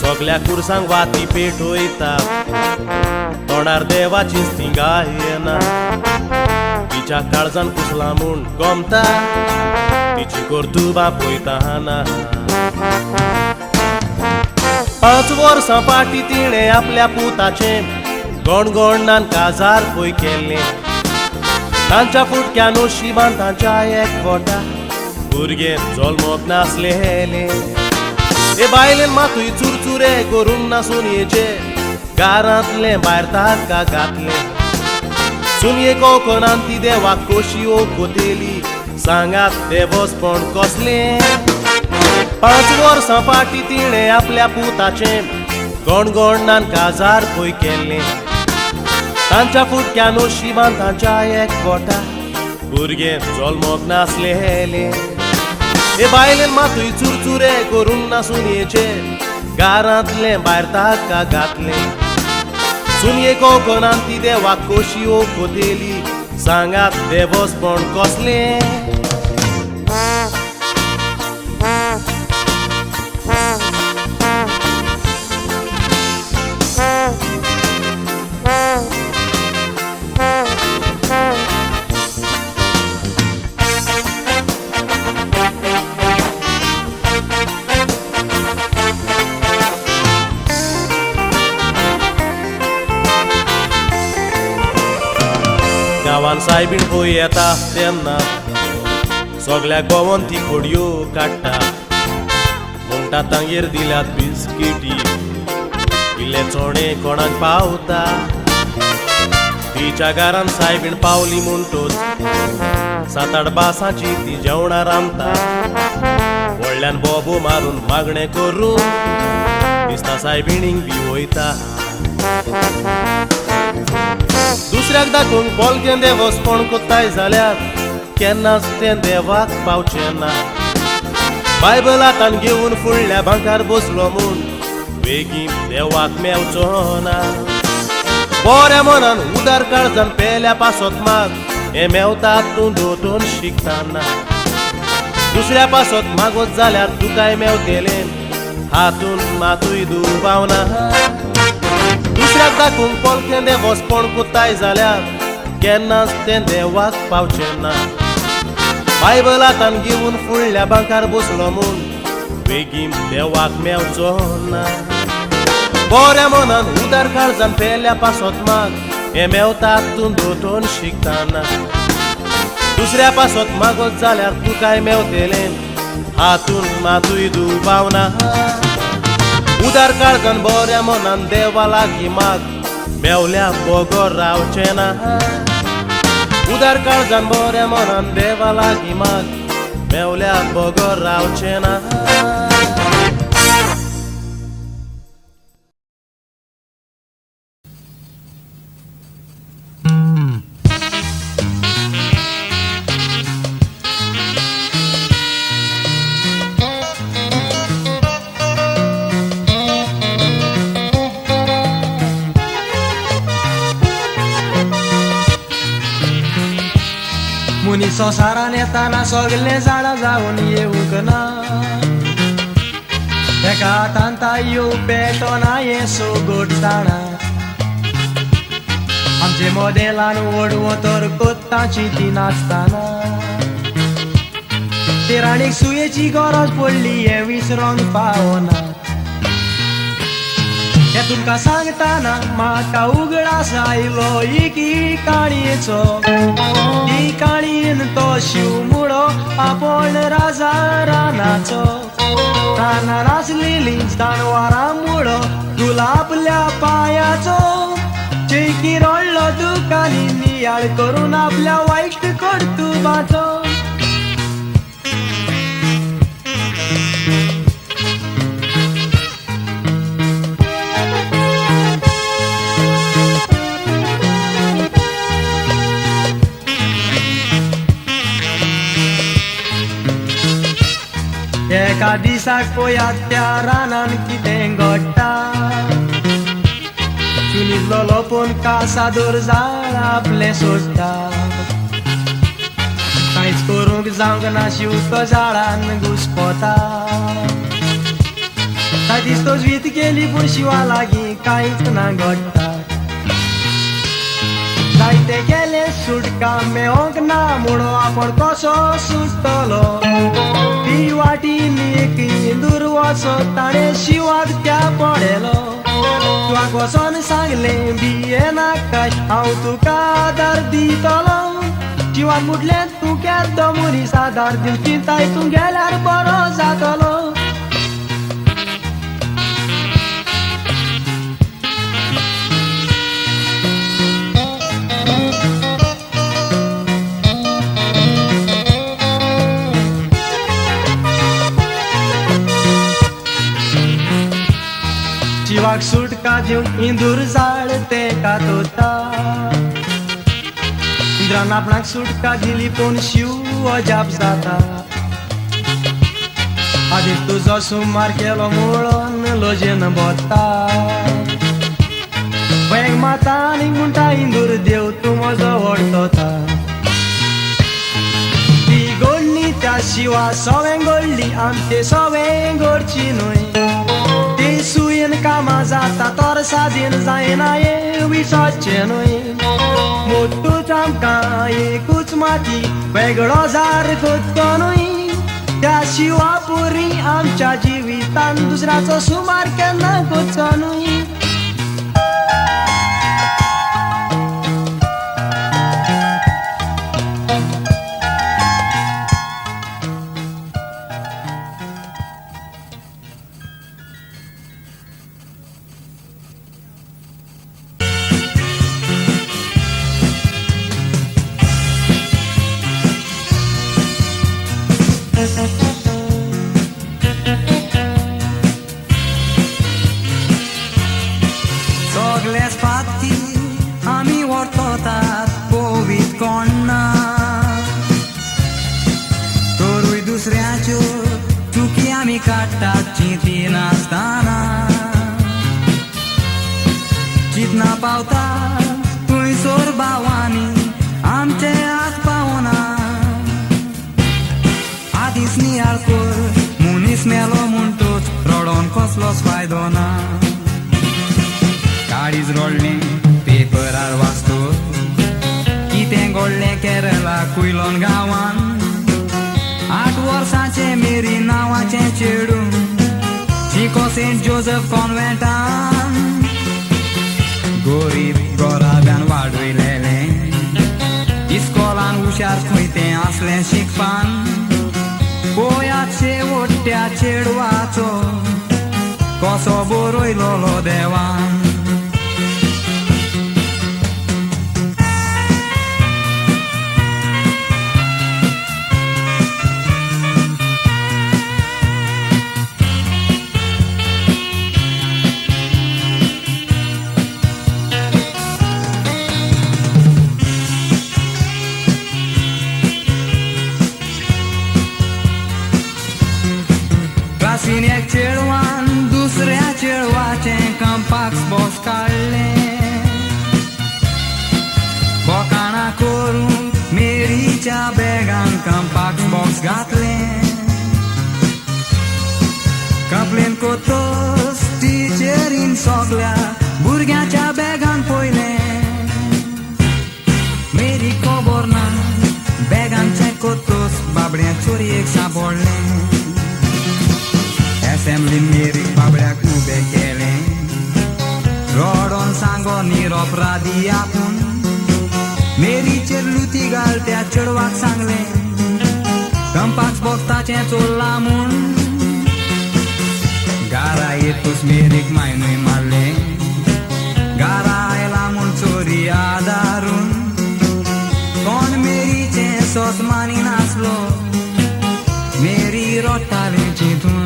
सगल्या कुर्सांक वाती पेटोयता तोंडार देवाचीच थिंगा येना तिच्या काळजान कुसला म्हूण गमता तिची कर्तुबां पळयताना 5 वर्सां पाटी तिणें आपल्या पुताचें गणगणान काजार पळय केल्लें तांच्या फुटक्या नशिबान तांच्या एकवटा भुरगे जल्मोक नासलेले हे बायलेन मातूय चुरचुरे करूंक ना सुनयेचे घरांतलें भायर ताका घातलें सुनये कोकणांत ती देवाक कशी ओकोतेली सांगात देवस्पण कसलें 5 वर्सां पाटी तिणें आपल्या पुताचें गणगणान काजार पळय केल्लें तांच्या फुटक्या नशिबान तांच्या एकवटा भुरगे जल्मोक नासलेले हे बायलेन मातूय चुरचुरे करूंक ना सुनयेचे घरांतलें भायर ताका घातलें सुनये कोकणांत ती देवाक कशी ओकोतेली सांगात देवस्पण कसलें गांवान सायबीण पळय येता तेन्ना सगल्या गोवन ती खोडयो काडटा म्हणटा तांगेर दिल्यात बिस्किटी इल्ले चोणे कोणाक पावता तिच्या घरान सायबीण पावली म्हणटोच 7-8 बासांची ती जेवणां रांदता व्हडल्यान बोबो मारून मागणें करून दिसता सायबीणीक बी वयता दुसऱ्याक दाखोवंक बोलकें देवस्पण कोत्ताय जाल्यार केन्नाच तें देवाक पावचें ना बायबल हातान घेवन फुडल्या बांकार बसलो म्हूण बेगीन देवाक मेवचो ना बऱ्या मनान उदार काळजान पेल्या पासत माग हे मेवतात तूं दोतोन शिकताना दुसऱ्या पासत मागोत जाल्यार तुकाय मेवतेलें हातून मातूय दुबावना दुसऱ्याक दाखोवंक बोलकें देवस्पण कोत्ताय जाल्यार केन्नाच तें देवाक पावचें ना बायबल हातान घेवन फुडल्या बांकार बसलो म्हूण बेगीन देवाक मेवचो ना बऱ्या मनान उदार काळजान पेल्या पासत माग हे मेवतात तूं दोतोन शिकताना दुसऱ्या पासत मागोत जाल्यार तुकाय मेवतेलें हातून मातूय दुबावना उदार काळजान बऱ्या मनान देवा लागीं माग मेवल्या बोगोर रावचें ना उदार काळजान बऱ्या मनान देवा लागीं माग मेवल्या बोगोर रावचें ना मुनी संसारान येताना सगळे झाडां जावन येवंक ना तेका हातांत येवं पेटोना हें सोगोट जाणा आमचे मोदेलान ओडवो तर कोत्ताची ती नाचताना ते राणीक सुयेची गरज पडली हे विसरोंक पावना हे तुमकां सांगताना म्हाका उगडास आयलो ही काणयेचो ही काणयेन तो शिव मुळो आपोण राजा रानाचो रानार आसलेली जानवरां मुळो तुला आपल्या पायाचो चेकी रोडलो दुकानी नियाळ करून आपल्या वाईट कर्तुबाचो एका दिसाक पळयात त्या रानान कितें घडटा चुलीतलो लोपून कासादोर झाड आपले सोडटा कांयच करूंक जावंक ना शिव तो झाडान घुस्पोता ताची तो वीत केली पूण शिवा लागीं कांयच ना घडटा जायते गेले सुटका मेळोंक ना म्हणून आपण कसो सुटतलो ती वाटीन एक इंदूर वचो ताणें शिवाक त्या पडयलो तुका वचोन सांगलें भिये नाका हांव तुका आदार दितलो शिवाक म्हटलें तूं केदो मनीस आदार दिवची तातूंत गेल्यार बरो जातलो शिवाक सुटका दिवंक इंदूर झाड तेका तोता इंद्रान आपणाक सुटका दिली पूण शिव अजाप जाता आदीक तुजो सुमार केलो म्हणून लोजेन बोत्ता वेग माता आनीक म्हणटा इंदूर देव तूं म्हजो वडतोता ती घडली त्या शिवा सवें घडली आमचे सवें घडची न्हय ती सुयेन कामां जाता तोर सादीन जायना हे विसोचचें न्हय मोठूच आमकां एकूच माती वेगळो जार कोत्तो न्हय त्या शिवा पुरी आमच्या जिवितान दुसऱ्याचो सुमार केन्ना कोचो न्हय सगळेच फाती आमी व्हरतात पोवीत कोण ना तरूय दुसऱ्याच्यो चुकी आमी काडटात चिंती नासतना चिंतना पावता थंयसर भावांनी आमचे हात पावना आदीस नियाळ कर मनीस मेलो म्हणटूच रडोन कसलोच फायदो ना काळीज रोडलें पेपरार वाचतो कितें घडलें केरला कुयलोन गांवान 8 वर्सांचे मेरी नांवाचें चेडूं शिको सेंट जोसेफ कॉन्वेंटान गोरीब गोराब्यान वाडयलेलें इस्कॉलान हुशार खंय तें आसलें शिकपान पोयात शेवट्या चेडवाचो कसो बरयलो देवान क्लासीन एक चेडवान दुसऱ्या चेडवाचें कंपास बॉक्स काडलें बोकाणा करून मेरीच्या बॅगान कंपास बॉक्स घातलें कंप्लेन कोत्तोच टिचरीन सगल्या भुरग्याच्या बॅगान पयलें चोरयेक सांपडलें एसेंब्लीन मेरीक बाबड्याक उबें केलें रडोन सांगो निरपराधी आपूण मेरीचेर लुती घाल त्या चेडवाक सांगलें कंपास बॉक्साचें चोरलां म्हूण घरा येतूच मेरीक मायनूय मारलें घरा आयला म्हूण चोरी आदारून कोण मेरीचें सोस मानी नासलो मेरी रडटाली चिंतून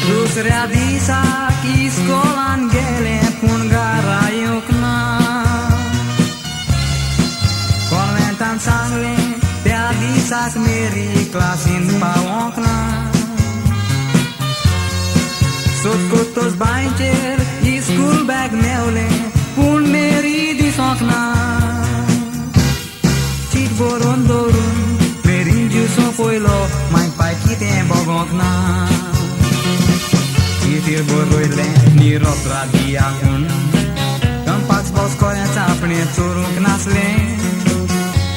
दुसऱ्या दिसाक इस्कोलान गेलें पूण घरा येवंक ना कॉन्वेंटान सांगलें त्या दिसाक मेरी क्लासीन पावोंक ना सोदकोतोच बांयचेर इस्कूल बॅग मेवलें पूण मेरी दिसोंक ना चीट बरोवन दवरून मेरीन जुसो पयलो मागीर पाय कितें बगोंक ना चिठीर बरयलें निरपराधी आपूण कंपास बॉक्स कोण्याच आपणें चोरूंक नासलें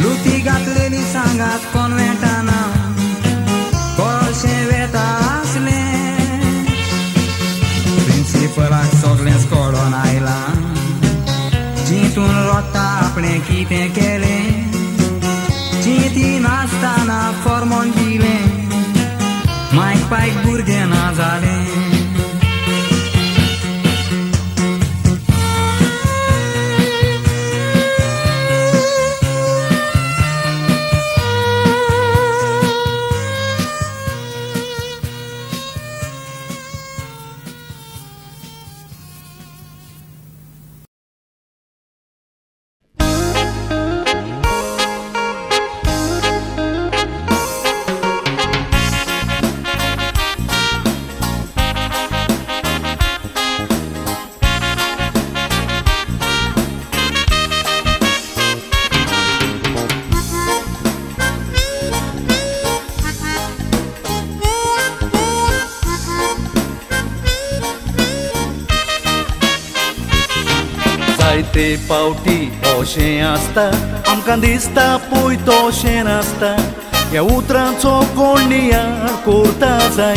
लुती घातलेली सांगात कॉन्वेंटाना कळशें वेता आसलें प्रिंसिपलाक सगळेंच कळोन आयलां चिंतून रडटा आपणें कितें केलें चिंती नासतना फॉर्मोन दिलें मायक पायक भुरगें ना जालें जायते पावटी अशें आसता आमकां दिसता पळय तशें नासता ह्या उतरांचो कोण नियाळ करता जाय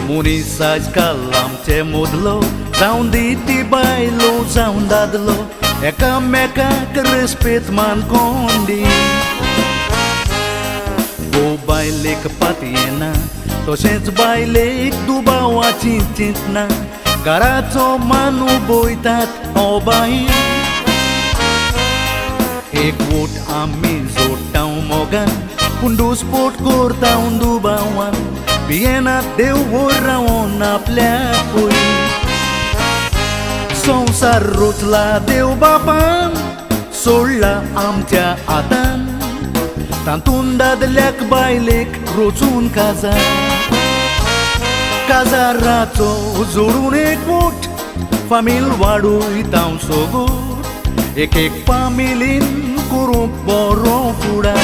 मनीस आजकाल आमचे मोदलो जावन दी बायलो जावन दादलो एकामेकाक रेस्पेत मानकोन दी बायलेक पातयेना तशेंच बायलेक दुबावाची चिंतना घराचो मान उबयतात हो बाई एक वोट आमी जोडटा मोगान पूण दुस्पोट करता दुबावान भियेनात देव वयर रावोन आपल्या पळय संवसार रुचला देव बापान सोडला आमच्या हातान तातूंत दादल्याक बायलेक रोचून काजाराचो जोडून एक वोट फामील वाडूयता सोगोट एक फामिलीन करूंक बरो फुडार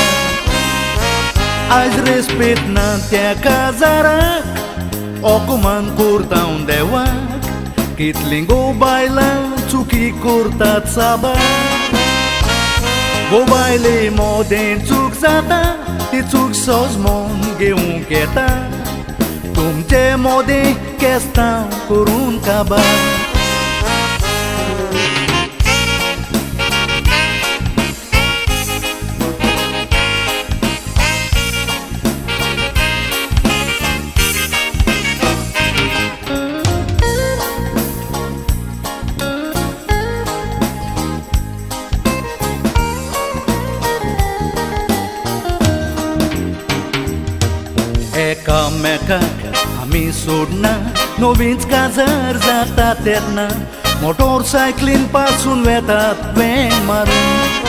आज रेस्पेत ना त्या काजाराक ओकमान करता देवाक कितलीं गो बायलां चुकी करतात साबार गो बायले मोदें चूक जाता ती चूक सोजमोन घेवंक येता तुमचे मोदें केस्तांव करून काबार एकामेकाक आमी सोडना नवींच काजार जाता तेन्ना मोटरसायकलीन पासून वेतात वेंग मारून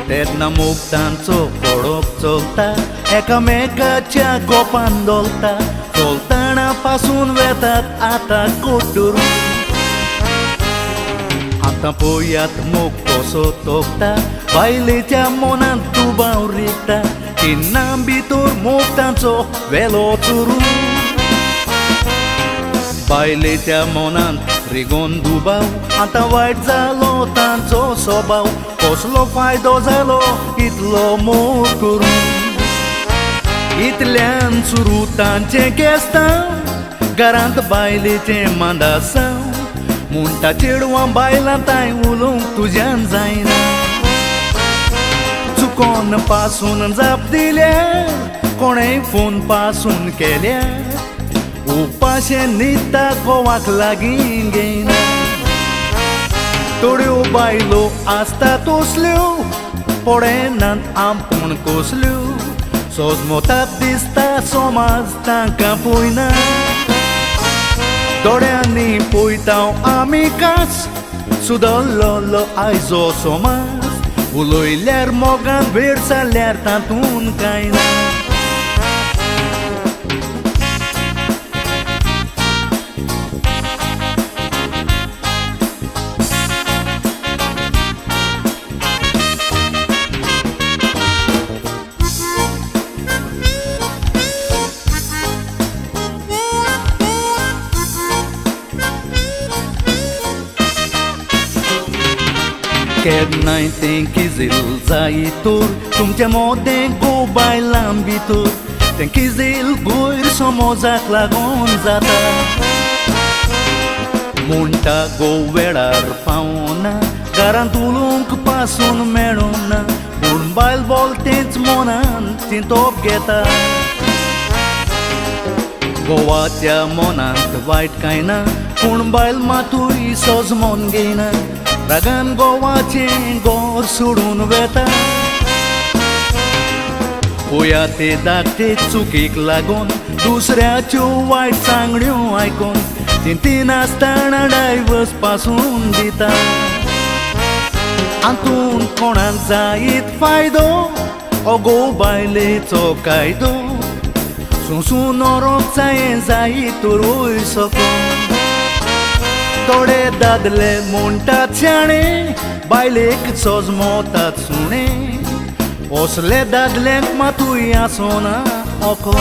तेन्ना मुक्तांचो पडोप चलता एकामेकाच्या गोपान दोलता चलताना पासून वेतात आतां कोड्डूर आतां पळयात मोग कसो तोपता बायलेच्या मनांत दुबाव रिगता केन्ना भितर मोगतांचो वेलो चुरू बायलेच्या मनांत रिगोन दुबाव आतां वायट जालो तांचो स्वभाव कसलो फायदो जालो इतलो मोग करून इतल्यान सुरू तांचें केस्तां घरांत बायलेचें मांडासांव म्हणटा चेडवां बायलां ताय उलोवंक तुज्यान जायना चुकोन पासून जाप दिल्यार कोणेय फोन पासून केल्यार उपाशें न्हिदता घोवाक लागीं घेयना थोड्यो बायलो आसता तसल्यो पडनात आपूण कसल्यो सोजमोतात दिसता समाज तांकां पळयना दोळ्यांनी पळयतांव आमी कास सुदरलो आयजो समाज उलयल्यार मोगान वेळ जाल्यार तातूंत कांय ना केन्नाय तें किजील जायतोर तुमच्या मोदें गो बायलां भितर तें किजील गैर समजाक लागून जाता म्हणटा गो वेळार पावना घरांत उलोवंक पासून मेळूना पूण बायल बोलतेंच मनान चिंतोप घेता गोवाच्या मनांत वायट कांय ना पूण बायल मातूय सोजमोन घेयना रागान गोवाचें गोर सोडून वेता पळया ते धाकटे चुकीक लागून दुसऱ्याच्यो वायट सांगण्यो आयकून चिंती नासतना डायवर्स पासून दिता हातूंत कोणाक जायत फायदो हो गो बायलेचो कायदो सुसू नरोक जायत रोय सकून थोडे दादले म्हणटात शाणे बायलेक सोजमोतात सुणे असले दादल्यांक मातूय आसोना ओको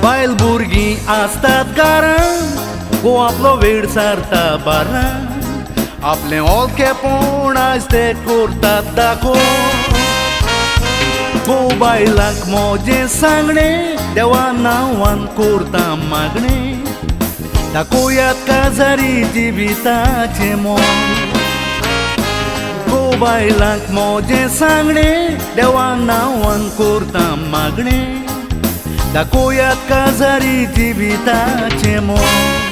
बायल भुरगीं आसतात घरांत गो आपलो वेळ सारता बारांत आपलें ओळखेपण आयज ते करतात दाखो गो बायलांक मोजें सांगणें देवा नांवान करता मागणें दाखोवयात काजारी जिविताचें मोल गो बायलांक मोजें सांगणें देवा नांवान करता मागणें दाखोवयात काजारी जिविताचें मोल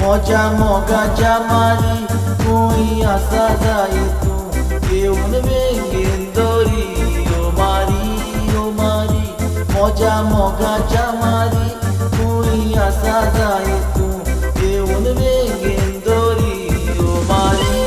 मोच्या मोगाच्या मारी खूंय आसा जाय तूं येवन वेंगेन दोरी ओ मारी मोच्या मोगाच्या मारी खूंय आसा जाय तूं येवन वेंगेन दोरी ओ मारी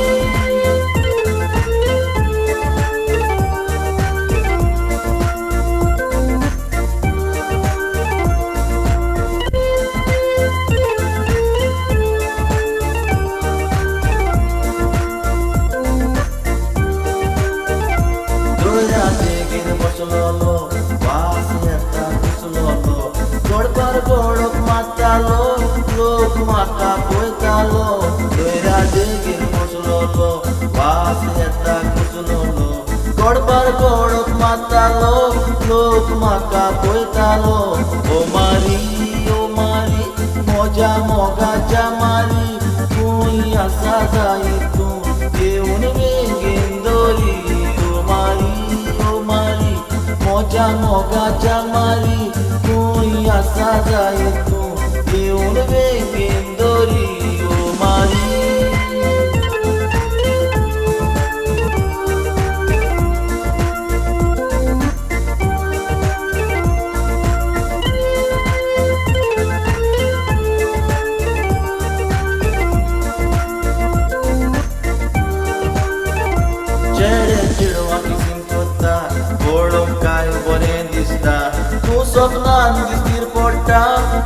लोक म्हाका पळयतालो दोयरा देगेर बसलोलो वास येता कुसलोलो गोडबार गोडोक मारतालो लोक म्हाका पळयतालो ओ मारी मोज्या मोगाच्या मारी खूंय आसा जाय तूं येवन वेंगेन दोरी ओ मारी मोज्या मोगाच्या मारी खूंय आसा जाय तूं येवन वेंगेन दोरी ओ मारी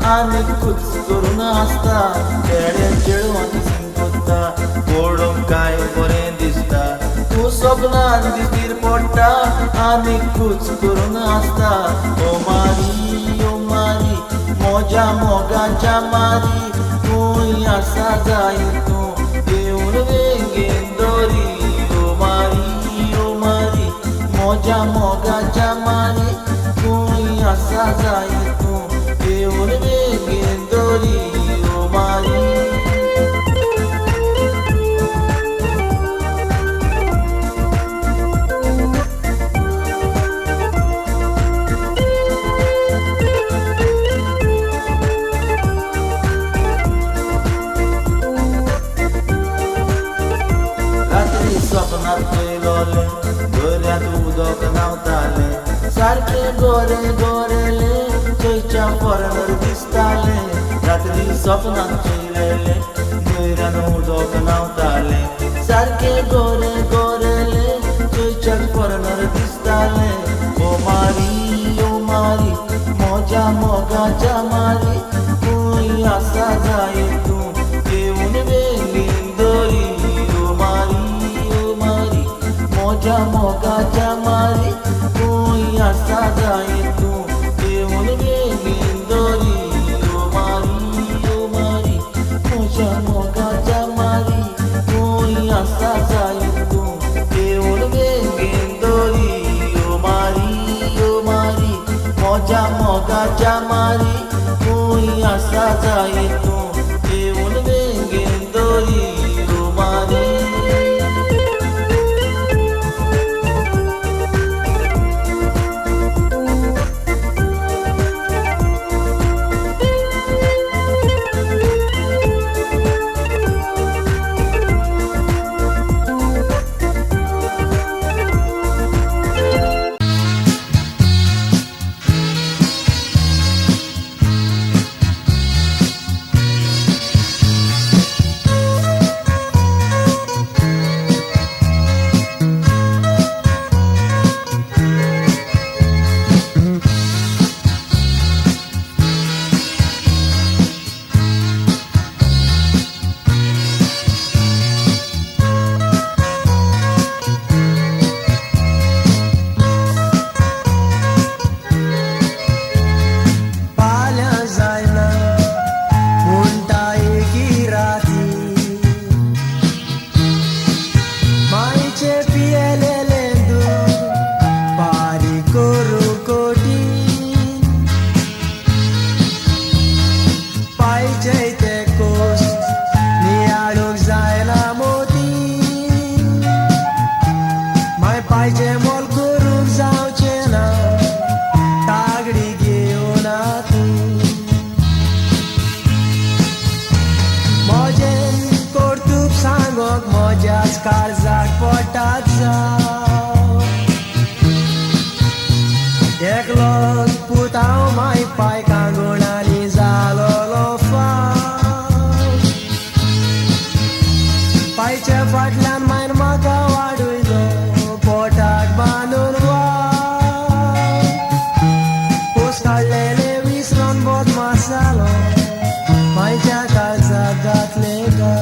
आनी कुच करून आसता खेड्या चेडवांनी सिंगोत्ता पळोवंक काय बरें दिसता तूं सपनान दिसतीर पडटा आनी कुच करून आसता ओ मारी मोज्या मोगाच्या मारी तूंय आसा जाय तूं येवन वेंगेन दोरी ओ मारी मोज्या मोगाच्या मारी तूंय आसा जाय तूं येवन वेंगेन दोरी ओ मारी सपनात पयलोले दर्यांत उदक न्हांवताले सारके गोरे गोरेले थंयच्या फॉरेनर दिसताले रात्री सपनात पयलेले दर्यांत उदक न्हांवताले सारके गोरे गोरेले थंयच्या फॉरेनर दिसताले ओ मारी मोज्या मोगाच्या मारी तूंय आसा जाय तूं येवन वेंगेन दोरी मोज्या मोगाच्या मारी तूंय आसा जाय तूं येवन वेंगेन दोरी ओ मारी मोज्या मोगाच्या मारी तूंय आसा जाय तूं येवन वेंगेन दोरी ओ मारी मोज्या मोगाच्या मारी तूंय आसा जाय तूं येवन वेंगेन दोरी ओ मारी काळजाक पोटात जाव एकलोच पुताव माय पाय कांगोणानी जालोलो फाव पायच्या फाटल्यान मायन म्हाका वाडूयलो पोटाक बांदून वाव पोस काडलेले विसरून बोध मासालो मायच्या काळजाक घातले गा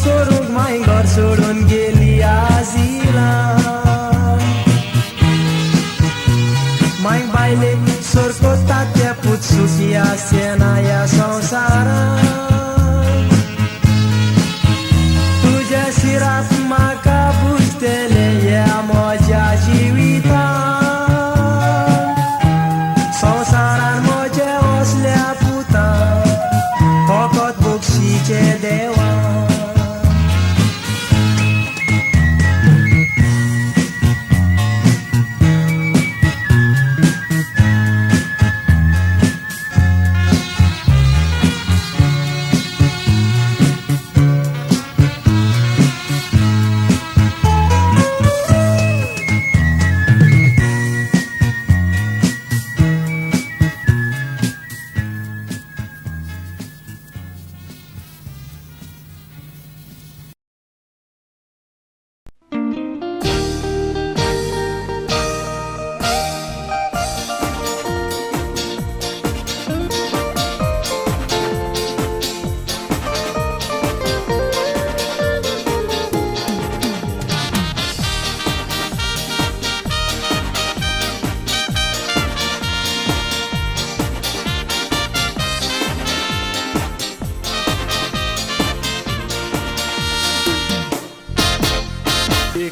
सोडूंक माय घर सोडून गेली आजिला माय बायले सोर कोता ते पूत सुखी आसेना या संवसारान तुझ्या शिरात म्हाका बुजतले या म्हज्या जिवितान संवसारान म्हजे असल्या पुतान फकत बक्षीचे देवा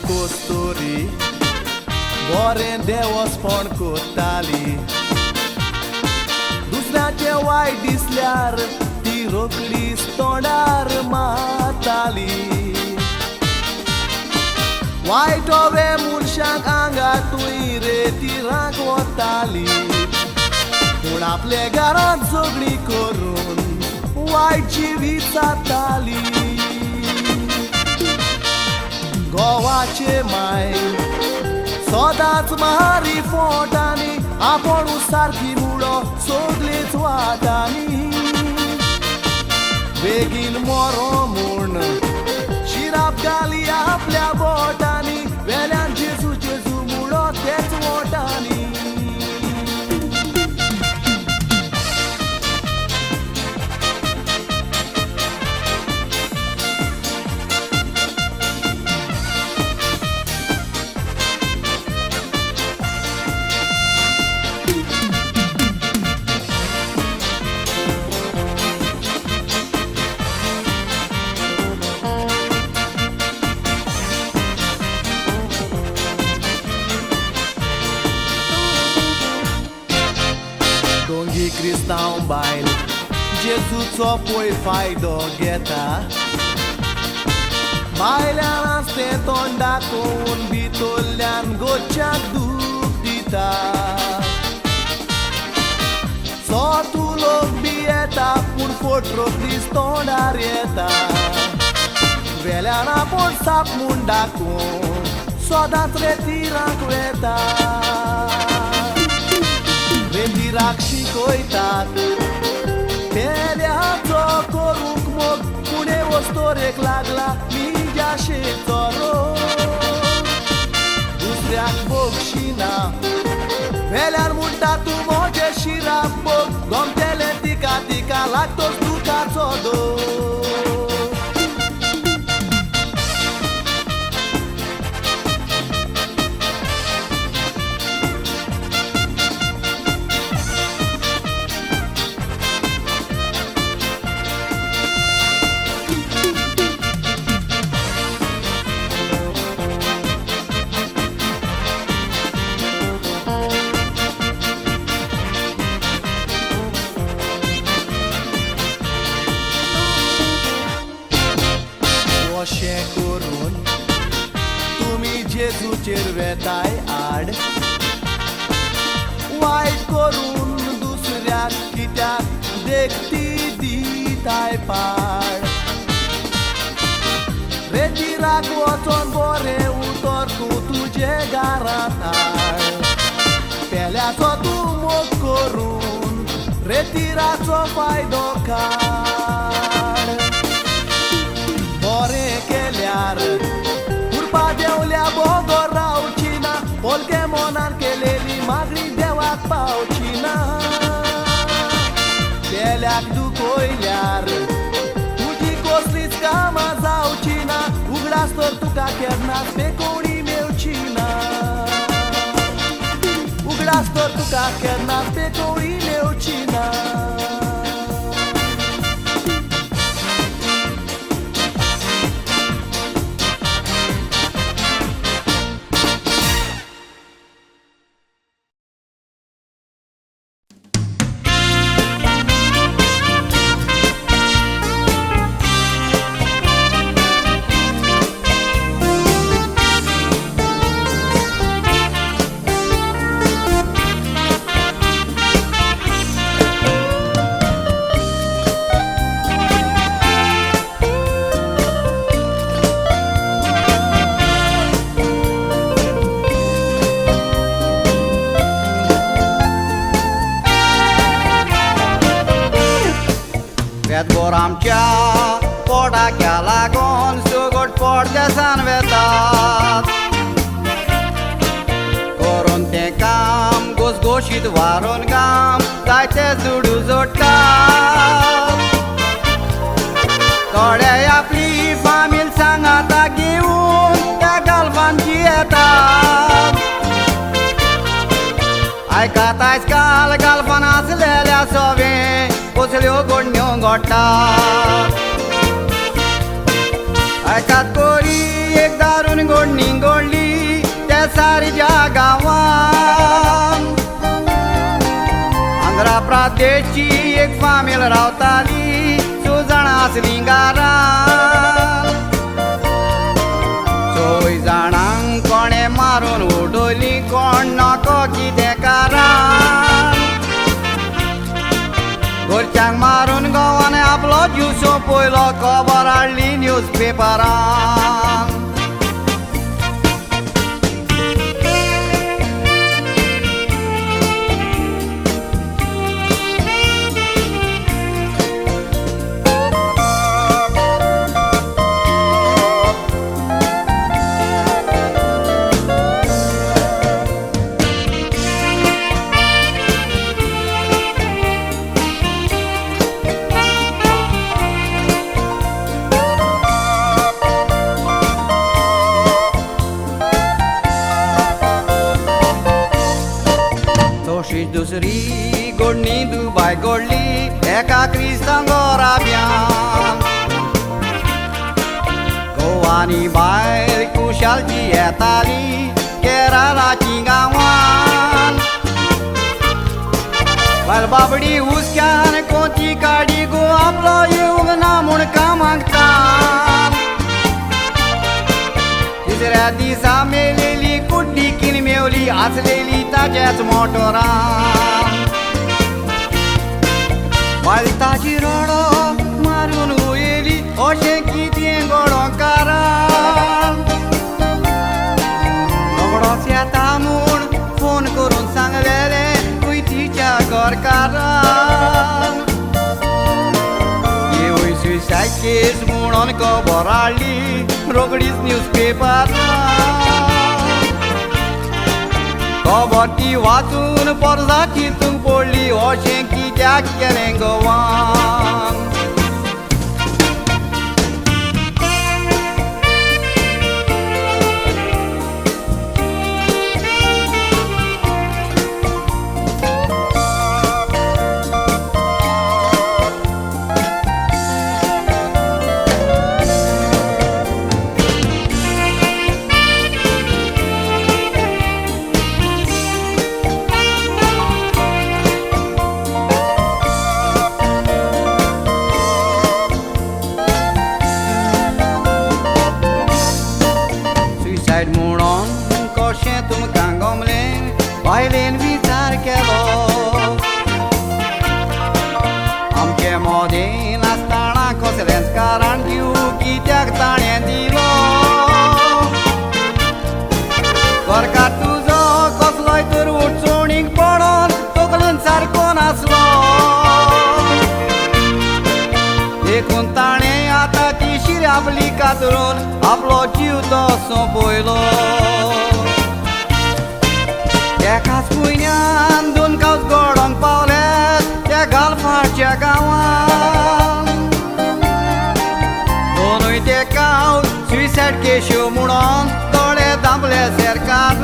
कोस्तोरी बरें देवस्पण कोत्ताली दुसऱ्याचे वायट दिसल्यार ती रोखडीच तोंडार मारताली वायट वे मनशाक आंगातूय रेतीराक वताली पूण आपले घरांत झगडी करून वायट जिवीत जाताली गोवाचे माय सदांच मारी फोटांनी आपूण सारकी मुळो सगळेच वाटांनी बेगीन मोरो म्हूण शिराप घाली आपल्या बोटांनी वेल्यान जेजू जेजू मुळो तेच वोटांनी क्रिस्तांव बायल जेजूचो पळय फायदो घेता भायल्यान आसते तोंड दाखोवन भितरल्यान गोच्याक दूख दिता सो तूं लोक बी येता पूण फोटो क्रिस्त तोंडार येता वेल्यान आपूण साप म्हूण दाखोवन सदांच रेतीराक वेता रेतीराक शिकयतात पेल्याचो करूंक मोग पुणे वस्तोरेक लागला मिजाशेचो रोग दुसऱ्याक बक्षिना वेल्यान म्हणटा तूं म्हजे शिराक बघ गमतेले तिका तिका लागतोच दुखाचो दोग अशें करून तुमी जेजूचेर वेताय आड वायट करून दुसऱ्याक कित्याक देखती दिताय पाड रेतीराक वचोन बरें उतर तूं तुजे घरांत हाड पेल्याचो तूं मोग करून रेतीराचो फायदो काड बरें केल्यार उरपा देवल्या बोगोर रावची ना पोलके मोनान केलेली मागणी देवाक पावची ना पेल्याक दुखयल्यार तुजी कसलीच कामां जावची तुका केन्नाच बेकोडी मेवची ना उगडास तर तुका केन्नाच बेकोडी मेवची ना वेदभर आमच्या पोटाक्या लागून सुगोट पोटदेसान वेतात करून तें काम घोसघोशीत वारून काम जायते जुडू जोडटात थोडे आपली फामील सांगाता घेवन त्या गालफांची येतात आयकात आयज काल गालफान आसलेल्या सोवे कसल्यो गोडण्यो घोडटात आयकात कोरी एक दारून गोडणी घोडली त्या सारज्या गांवान आंध्रा प्रदेशची एक फामील रावताली 2 जाणां आसलीं घरान 6 जाणांक कोणें मारून उडयली कोण नाको कितें कारण घरच्यांक मारून गोवान आपलो जीव सोंपयलो खबर हाडली न्यूज पेपरान दुसरी गोडणी दुबाय गोडली एका क्रिस्तांव घोराब्यान गोवानी भायर कुशालची येताली केरळाची गांवान बालबाबडी हुस्क्यान कोची काडी गो आपलो येवंक ना म्हूण कामांकतात तिसऱ्या दिसा मेलेली कुड्डी किन मेवली आसलेली ताच्याच मोटोरान बालताची रडो मारून वयली अशें कितें घडोवकारान झगडोच येता म्हूण फोन करून सांगलेलें कुयतीच्या घरकारान येवय सुसायड केस म्हणून खबर हाडली रोकडीच न्यूज पेपरान खबर ती वाचून परजा चिंतूंक पडली अशें कित्याक केलें गोवान म्हणून कशें तुमकां गमलें बायलेन विचार केलो आमचे मोदेन आसतना कसलेंच कारण दिवू कित्याक ताणें दिलो घरकार तुजो कसलोय तर उठचोणीक पडोन तकलेन सारको नासलो देखून ताणें आतां ती शिरावली कातरून आपलो जीव तो सोंपयलो एकाच म्हयन्यान 2 कावज घडोवंक पावल्यात त्या गालफाच्या गांवान दोनूय ते कावज सुइसायड केश्यो म्हणून दोळे दामले सरकारान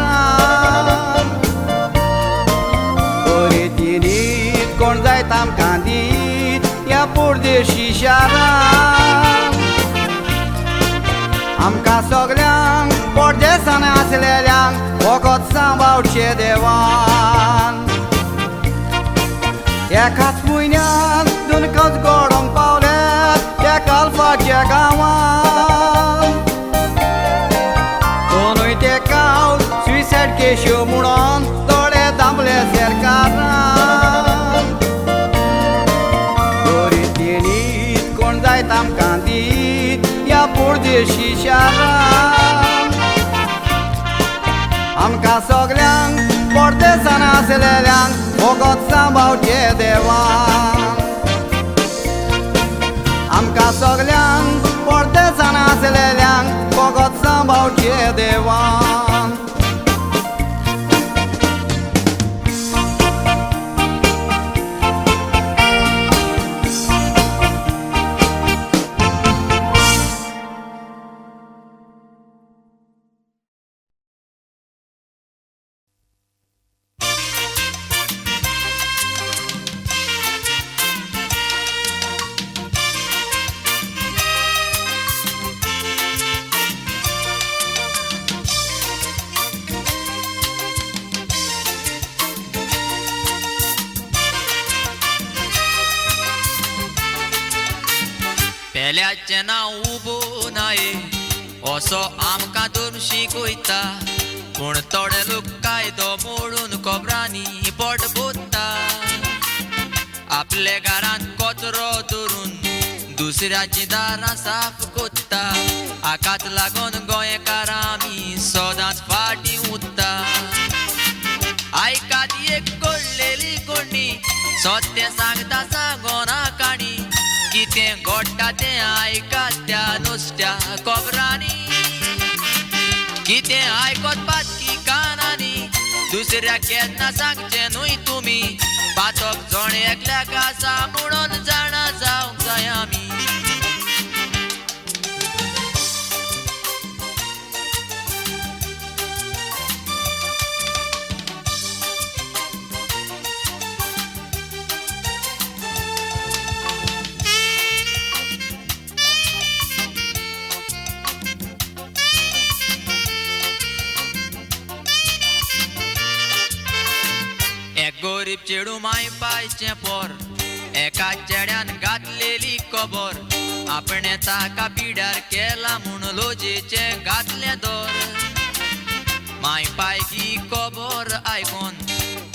नीत कोण जायत आमकां दीत ह्या परदेशी शारान आमकां सगल्यांक परदेसान आसलेल्यांक वगत सांबाळचें देवान एकाच म्हयन्यान दुनकांच गडोंक पावल्यात त्या कालफाच्या गांवान दोनूय ते गांव सुइसायड केश्यो म्हणून दोळे दामले सरकारान नीत कोण जायत आमकां दीत ह्या परदेशी शारान आमकां सगल्यांक परदेसान आसलेल्यांक वगत सांबाळचें देवान आमकां सगल्यांक परदेसान आसलेल्यांक वगत सांबाळचें देवान पेल्याचें नांव उबो नाये असो आमकां धरून शिकयता पूण थोडे लोक कायदो मोडून खबरांनी पोट भरता आपले घरांत कचरो धरून दुसऱ्याची दारां साफ कोत्ता हाकाच लागून गोंयकार आमी सदांच फाटीं उरता आयकात एक कळलेली कोणी सत्य सांगता सांगोना काणी कितें घडटा तें आयकात त्या नुस्त्या खबरांनी कितें आयकत पातकी कानांनी दुसऱ्याक केन्ना सांगचें न्हय तुमी पातक जण एकल्याक आसा म्हणून जाणा जावंक जाय आमी गरीब चेडू माय पायचें पोर एका चेड्यान घातलेली खबर आपणे ताका पिड्यार केला म्हूण लोजेचें घातलें दोर माय पाय ही खबर आयकून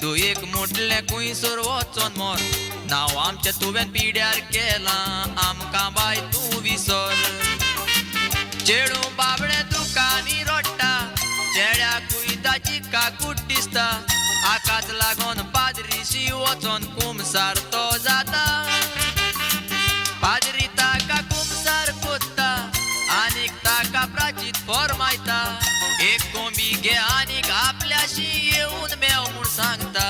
तूं एक म्हटलें खुंयसर वचोन मोर नांव आमचें तुवें पिड्यार केलां आमकां बाय तूं विसर चेडू बाबडे दुकानी रडटा चेड्याकूय ताची काकूट दिसता हाकाच लागून पाद्रीशी वचोन कुमसार तो जाता पाद्री ताका कुमसार कोत्ता आनीक ताका प्राचीत फरमायता एक कोंबी घे आनीक आपल्याशी येवन मेव म्हूण सांगता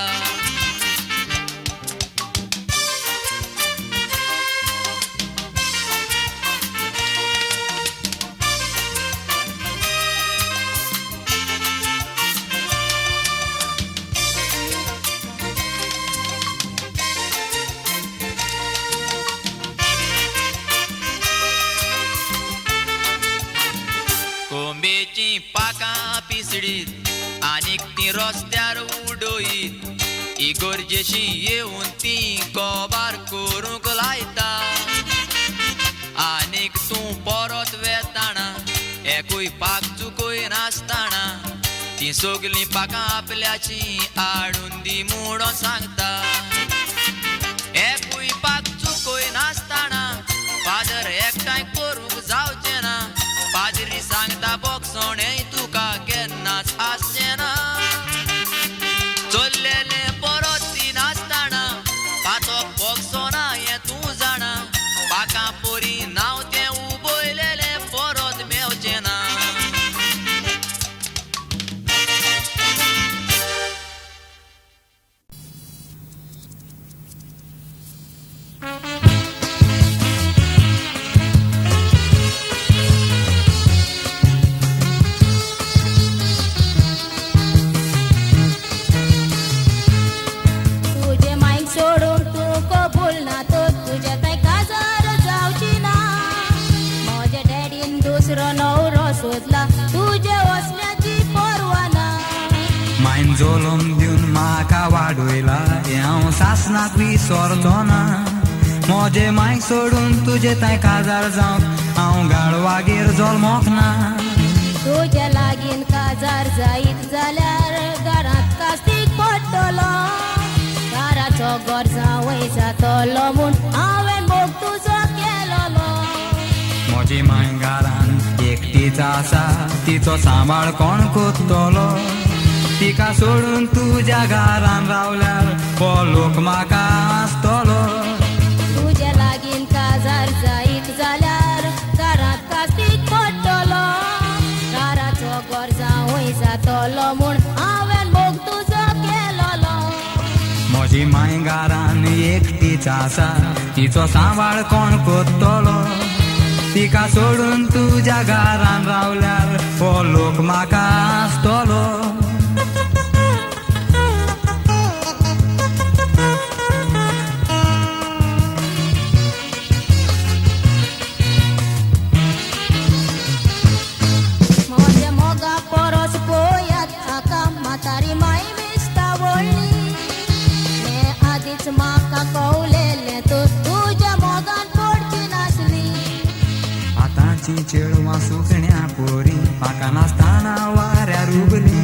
कोंबेची पाकां पिसडीत आनीक ती रस्त्यार उडयत इगोरजेशी येवन ती कोबार करूंक लायता आनीक तूं परत वेताना एकूय पाक चुकय नासताना ती सगलीं पाकां आपल्याची हाडून दी म्हणून सांगता एकूय पाक चुकय नासताना फादर एकठांय करूंक जावचें ना पाद्री सांगता बोगसोणें तुका केन्नाच आसचें ना चल्लेलें परत ती नासताना पातोक बोगसोना हें तूं जाणा पाकां पोरी नांव तें उबयलेलें परत मेवचें ना दुसरो नवरो सोदला तुझे वचण्याची परवाना मायन जोलम दिवन म्हाका वाडयला हांव सासणाक विसरचो ना म्हजे मांय सोडून तुजे ताय काजार जावंक हांव गाडवागेर जल्मोक ना तुझ्या लागीन काजार जायत जाल्यार घरांत कास्तीक पडटलो घराचो घर जावय जातलो म्हूण हांवें मोग तुजो केलोलो म्हजी मांय घरान एकटीच आसा तिचो सांबाळ कोण कोत्तलो तिका सोडून तुज्या घरान रावल्यार हो लोक म्हाका आसतलो तुझ्या लागीन काजार जायत जाल्यार घरांत कास्तीक पडटलो घराचो घर जावय जातलो म्हूण हांवें मोग तुजो केलोलो म्हजी मांय घरान एकटीच आसा तिचो सांबाळ कोण कोत्तलो तिका सोडून तुज्या घरान रावल्यार हो लोक म्हाका आसतलो म्हज्या मोगा परस पळयात हाका म्हातारी माय मेस्ता व्हडली हें आदींच म्हाका कळलेलें तर तुज्या मोगान पडची नासली आतांची चेडवां सुकण्या पोरी म्हाका नासतना वाऱ्यार उगली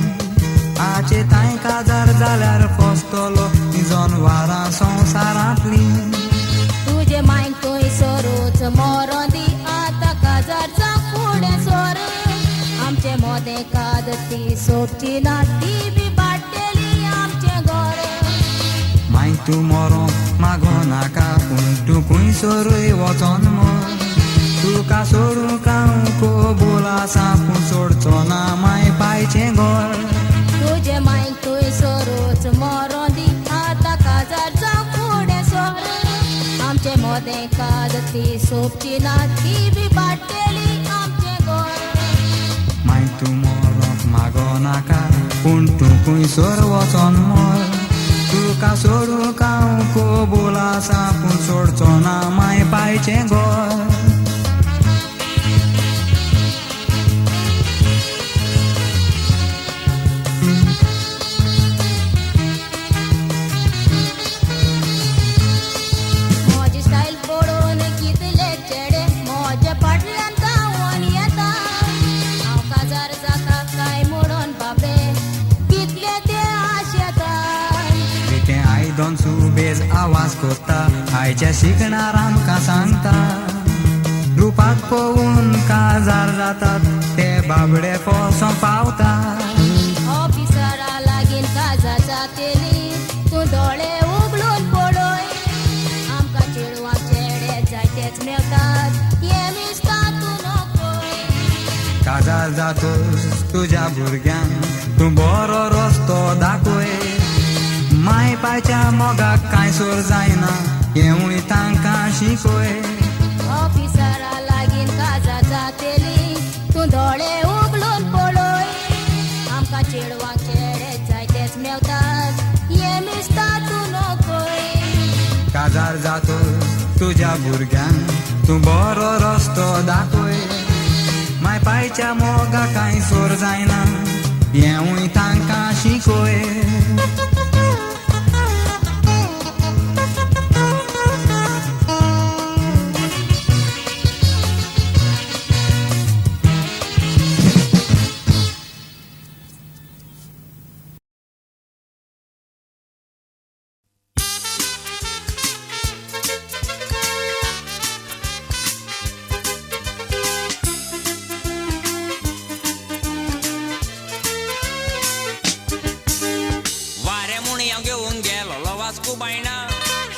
आचे तांय काजार जाल्यार फसतलो जनवारां संवसारांतली तुजे मायन थंय सरूच मरो दी आतां काजारचा फुडें सर आमचे मोदें काद ती सोबची ना ती बी बाटलेली आमचें घर माय तूं मरो मागो नाका पूण तूं खंय सोरूय वचोन मर तुका सोडूं कांव कबूल आसा पूण सोडचो ना माय पायचें घर तुजे मायन थंय सरूच मरो दी आतां काजारचा फुडें सर आमचे मोदें काद ती सोबची ना ती बी बाटलेली आमचें घर माय तूं मरोंक मागो नाका पूण तूं खंय सोर वचोन मर तुका सोडूं कांव कबूल आसा पूण सोडचो ना माय पायचें घर म्हजी स्टायल पळोवन कितले चेडे म्हज्या फाटल्यान धांवून येता हांव काजार जाता काय म्हणून बाबे कितले ते आशेता ते आयदन सुबेज आवाज कोत्ता आयच्या शिकणार आमकां सांगता रुपाक पळोवन काजार जातात ते बाबडे फसों पावता ऑफिसरा लागीन काजाचा तेली तूं दोळे उगडून पळय आमकां चेडवां चेडे जायतेच मेवतात हें मिस्ता तूं नोकोय काजार जातोच तुज्या भुरग्यांक तूं बरो रस्तो दाखय माय पायच्या मोगाक कांय सोर जायना हेवूय तांकां शिकय ऑफिसरा लागीन काजाचा तेली तूं दोळे उगडून पळय आमकां चेडवां चेडे जायतेच मेवतात हें मिस्ता तूं नोकोय काजार जातोच तुज्या भुरग्यांक तूं बरो रस्तो दाखय माय पायच्या मोगा कांय सोर जायना हेवूय तांकां शिकय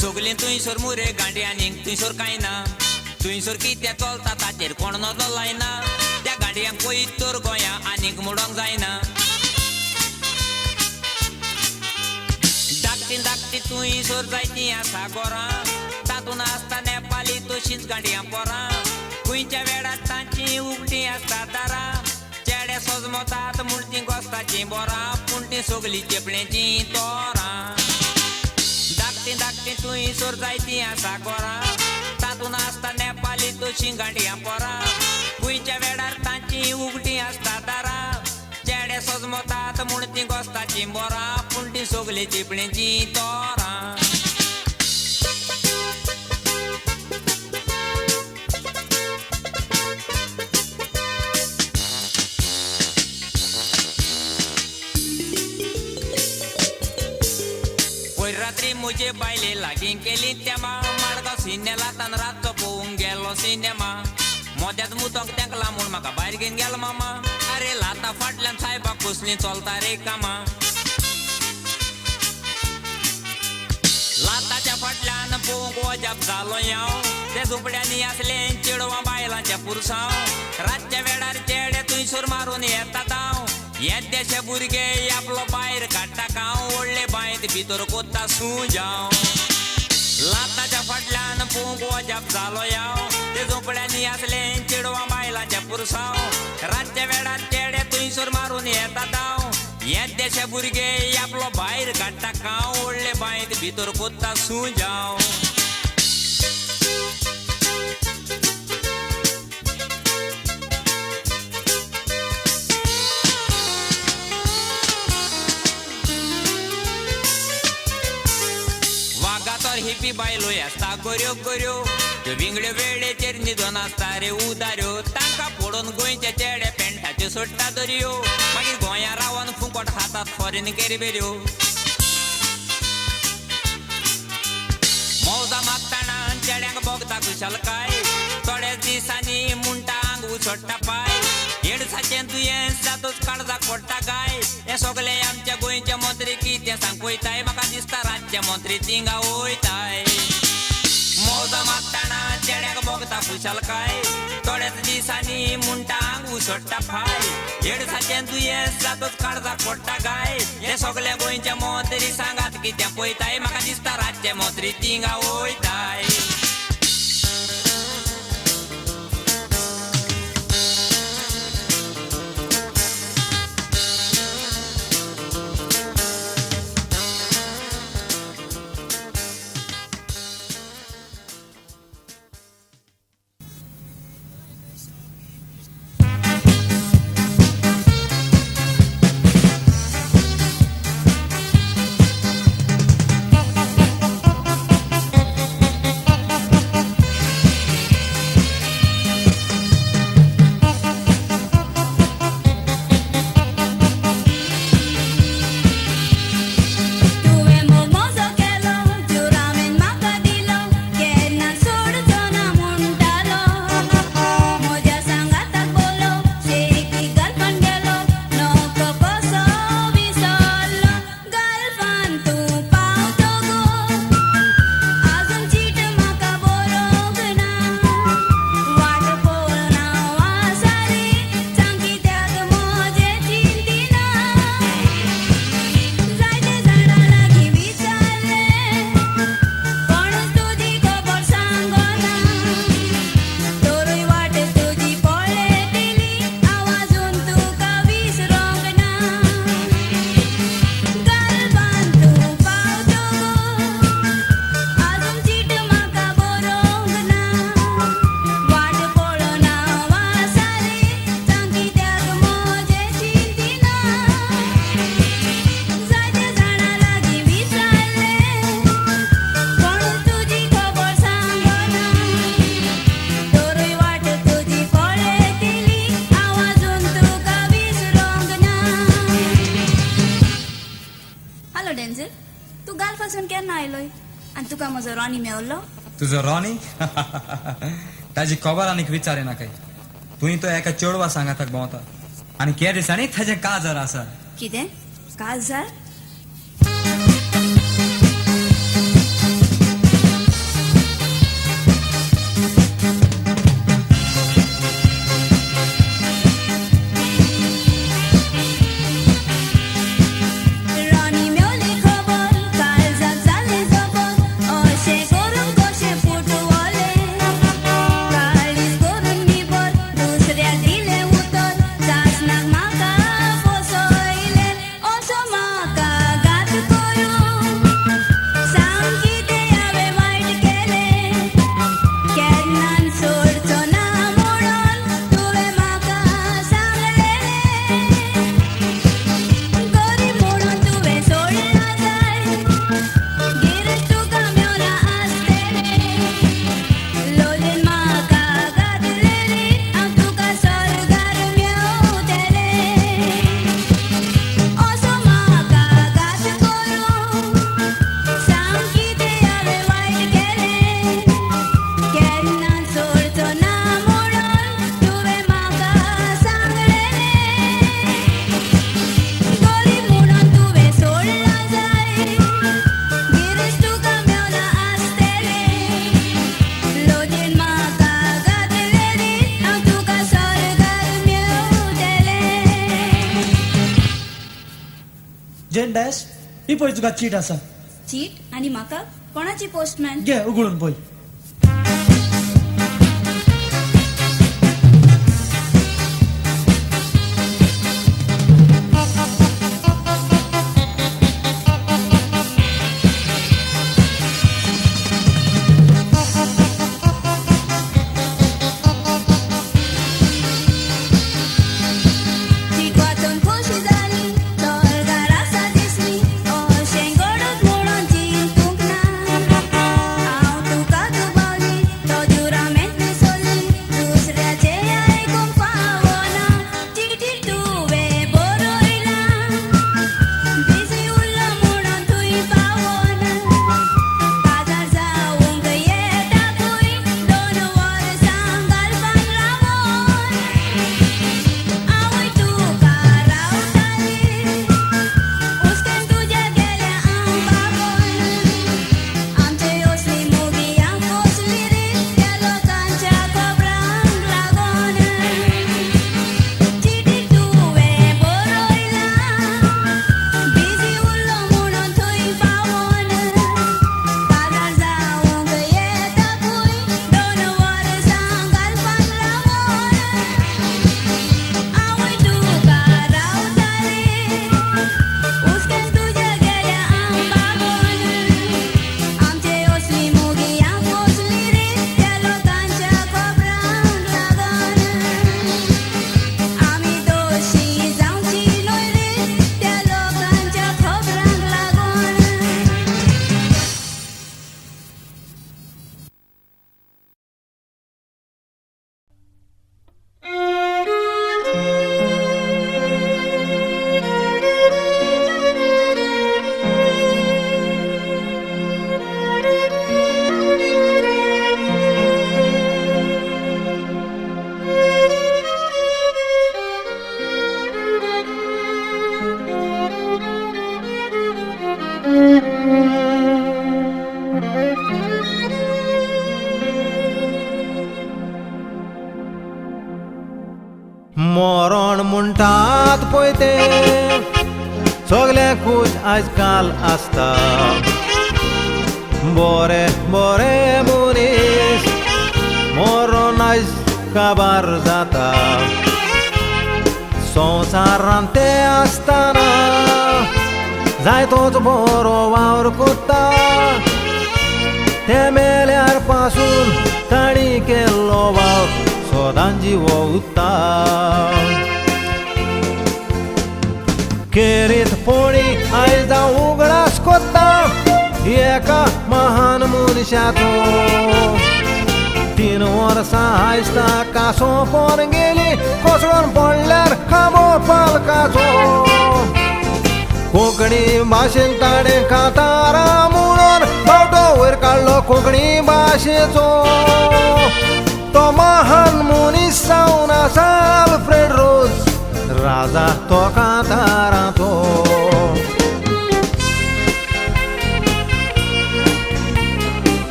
सगलीं तुयसर मुरे गांडी आनीक तुयसर कांय ना तुयसर कितें चलता ताचेर कोण नजर लायना त्या गाडयांक पयत तर गोंया आनीक मोडोंक जायना धाकटी धाकटी तुयसर जायतीं आसा गोरां तातूंत आसता नेपाली तशींच गाडयां पोरां खंयच्या वेळार तांची उगटीं आसता दारां चेडे सजमतात म्हूण तीं गोस्ताचीं बोरां पूण तीं सगलीं चेपणेचीं तोरां धाकटी धाकटी तुयसर जायतीं आसा गोरां तातूंत आसता नेपाली तशीं गाडयां पोरां खुयच्या वेडार तांची उगटी आसता दारा चेडे सजमतात म्हूण ती गोस्ताची बोरां पूण ती सगली चिपणीची तोरां पयर रात्री मुजे बायले लागीं केली तेमा माडगांव सिनेला तान रातचो पळोवंक गेलो सिनेमा मोद्यात मुतोंक तेंका लांबून म्हाका भायर घेवन गेलो मामा अरे लाता फाटल्यान सायबाक कसलीं चलता रे कामां लाताच्या फाटल्यान पळोवंक वजाप जालो हांव ते झोपड्यांनी आसले चेडवां बायलांच्या पुरसांव रातच्या वेळार चेडे थंयसर मारून येतात हांव हे देशे भुरगे आपलो भायर काडटा कांव व्हडले बांयत भितर कोत्ता सुजांव लाताच्या फाटल्यान पळोवंक वजाप जालो हांव ते झोपड्यांनी आसले चेडवां बायलांच्या पुरसांव रातच्या वेळार चेडे थंयसर मारून येतात हांव हे देशे भुरगे आपलो भायर काडटा कांव व्हडले बांयत भितर कोत्ता सुजांव हिपी बायलो आसता गोऱ्यो गोऱ्यो त्यो विंगड्यो वेळेचेर न्हिदोन आसता रे उदाऱ्यो तांकां पडोवन गोंयचे चेडे पेंटाच्यो सोडटा दर्यो मागीर गोंया रावन फुकट हातात फॉरेन केरबेऱ्यो मौजा मागताना चेड्यांक बोगता कुशलकाय थोड्याच दिसांनी मुंटा आंग उसोडटा पाय एडसाचें दुयेंस जातूच काळजाक पडटा गाय हे सगळे आमच्या गोंयचे मंत्री कितें सांग पळयताय म्हाका दिसता राज्य मंत्री थिंगा वयताय मौजा मागताना चेड्याक बोगता कुशलकाय थोड्याच दिसांनी मुंटा आंग उसोडटा पाय एडसाचें दुयेंस जातूच काळजाक पडटा गाय हे सगळे गोंयचे मंत्री सांगात कितें पळयताय म्हाका दिसता राज्य मंत्री थिंगा वयताय म्हजो रॉनी मेवलो तुझो रॉनी ताजी खबर आनीक विचारे ना काही तुवें तो एका चेडवा सांगाताक भोंवता आनी के दिसांनी ताजें काजार आसा कितें काजार Maka जेन डॅश ही पळय तुका चीट आसा. चीट आणि म्हाका कोणाची पोस्टमॅन? घे उगडून पळय. चीट वाचून खोशी जाली तर घरासा दिसली अशें घडत म्हणून चीट तुंकना. हांव तुका दुबावली तो जुरामेंत विसरली दुसऱ्याचे आयकूंक पावना. चिटीर तुवें बरयला बिजी उरलो म्हणून तुय पावना. काजार जावंक येता खंय 2 वर्सां घालपाक लागून. आवय तुका रावताली उस्केन तुज्या गेल्या आंबागोन. आमचे असली मोगी हांव पोसली रे त्या लोकांच्या खबरांक लागून. चिटीर तुवें बरयला बिजी उरलो म्हणून थंय पावोन. काजार जावंक येता खंय 2 वर्सां घालपाक लागून. आवय तुका रावताली उस्केन तुज्या गेल्या आंबागोन. आमचे असली मोगी हांव पोसली रे त्या लोकांच्या खबरांक लागून. आमी दोशी जावची न्हय रे त्या लोकांच्या खबरांक लागून. मरण म्हणटात पळय ते सगल्याकूच आजकाल आसता. बरे बरे मनीस मरण आयज काबार जाता. संवसारांत ते आसतना जायतोच बरो वावर कोत्ता. ते मेल्यार पासून ताणी केल्लो वावर सदां जिवो उत्ता. केरीतपणी आयज हांव उगडास कोत्ता एका महान मनशाचो. 3 वर्सां आयज ताका सोंपोन गेली कोसळून पडल्यार खांबो पालकाचो. कोंकणी भाशेन ताणें कांतारा म्हणून बावटो वयर काडलो कोंकणी भाशेचो. तो महान मनीस जावन आसा आल्फ्रेड रोज राजा तो कांताराचो.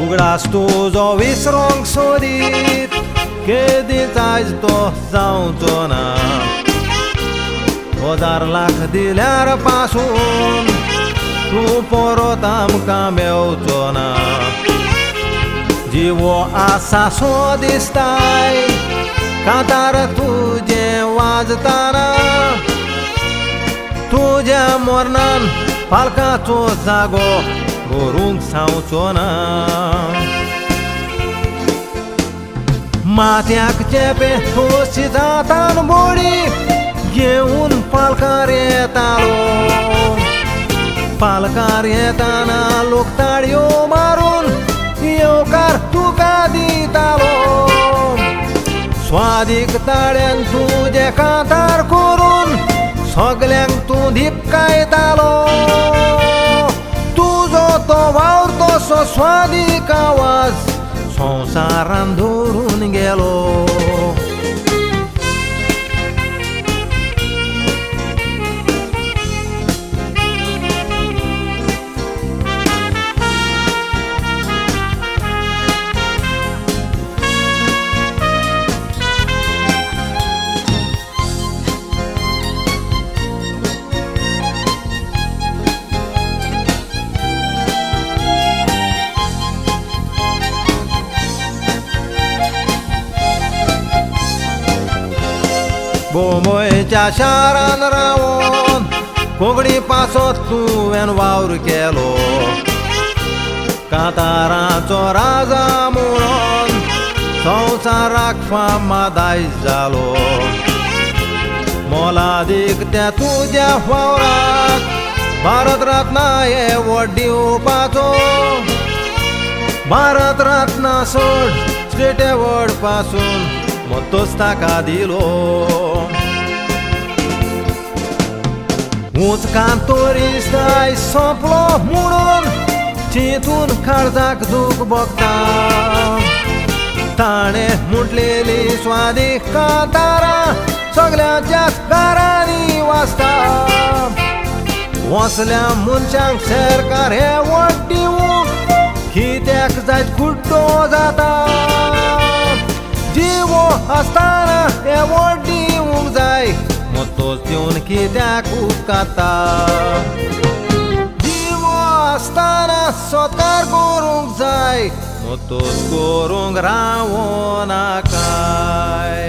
उगडास तुजो विसरोंक सोदीत केदीच आयज तो जावचो ना. 1000 लाख दिल्यार पासून तूं परत आमकां मेवचो ना. जिवो आसा सो दिसताय कांतार तुजें वाजताना. तुज्या मरणान पालकाचो जागो व्हरूंक सांगचो ना. माथ्याक चेपे तोशी जातान बोडी घेवन पालकार येतालो. पालकार येताना लोक ताळयो मारून येवकार तुका दितालो. स्वादीक ताळ्यान तुजे कांतार करून सगल्यांक तूं धिपकायतालो. तुजो तो वावर स्वादीक आवाज संवसारान धरून गेलो. बोंबयच्या शारान रावून कोंकणी पासत तुवें वावर केलो. कांताराचो राजा म्हणून संवसाराक फामाद आयज जालो. मोलादीक त्या तुज्या वावराक भारत रत्न एवॉर्ड दिवपाचो. भारत रत्न सोड स्टेट एवॉर्ड पासून मोतोच ताका दिलो. उचकान तोरिस्त आयज सोंपलो म्हणून चिंतून काळजाक दूख भोगता. ताणें म्हटलेली स्वादीक कांतारां सगळ्यांच्या घरांनी वाजता. वसल्या मनशांक सरकार हे वोट दिवंक कित्याक जायत कुड्डो जाता. जिवो आसतना हे वोट दिवंक जाय मोतोच दिवन कित्याक उपकारता. जिवो आसतना सत्कार करूंक जाय मोतोच करूंक रावो नाकाय.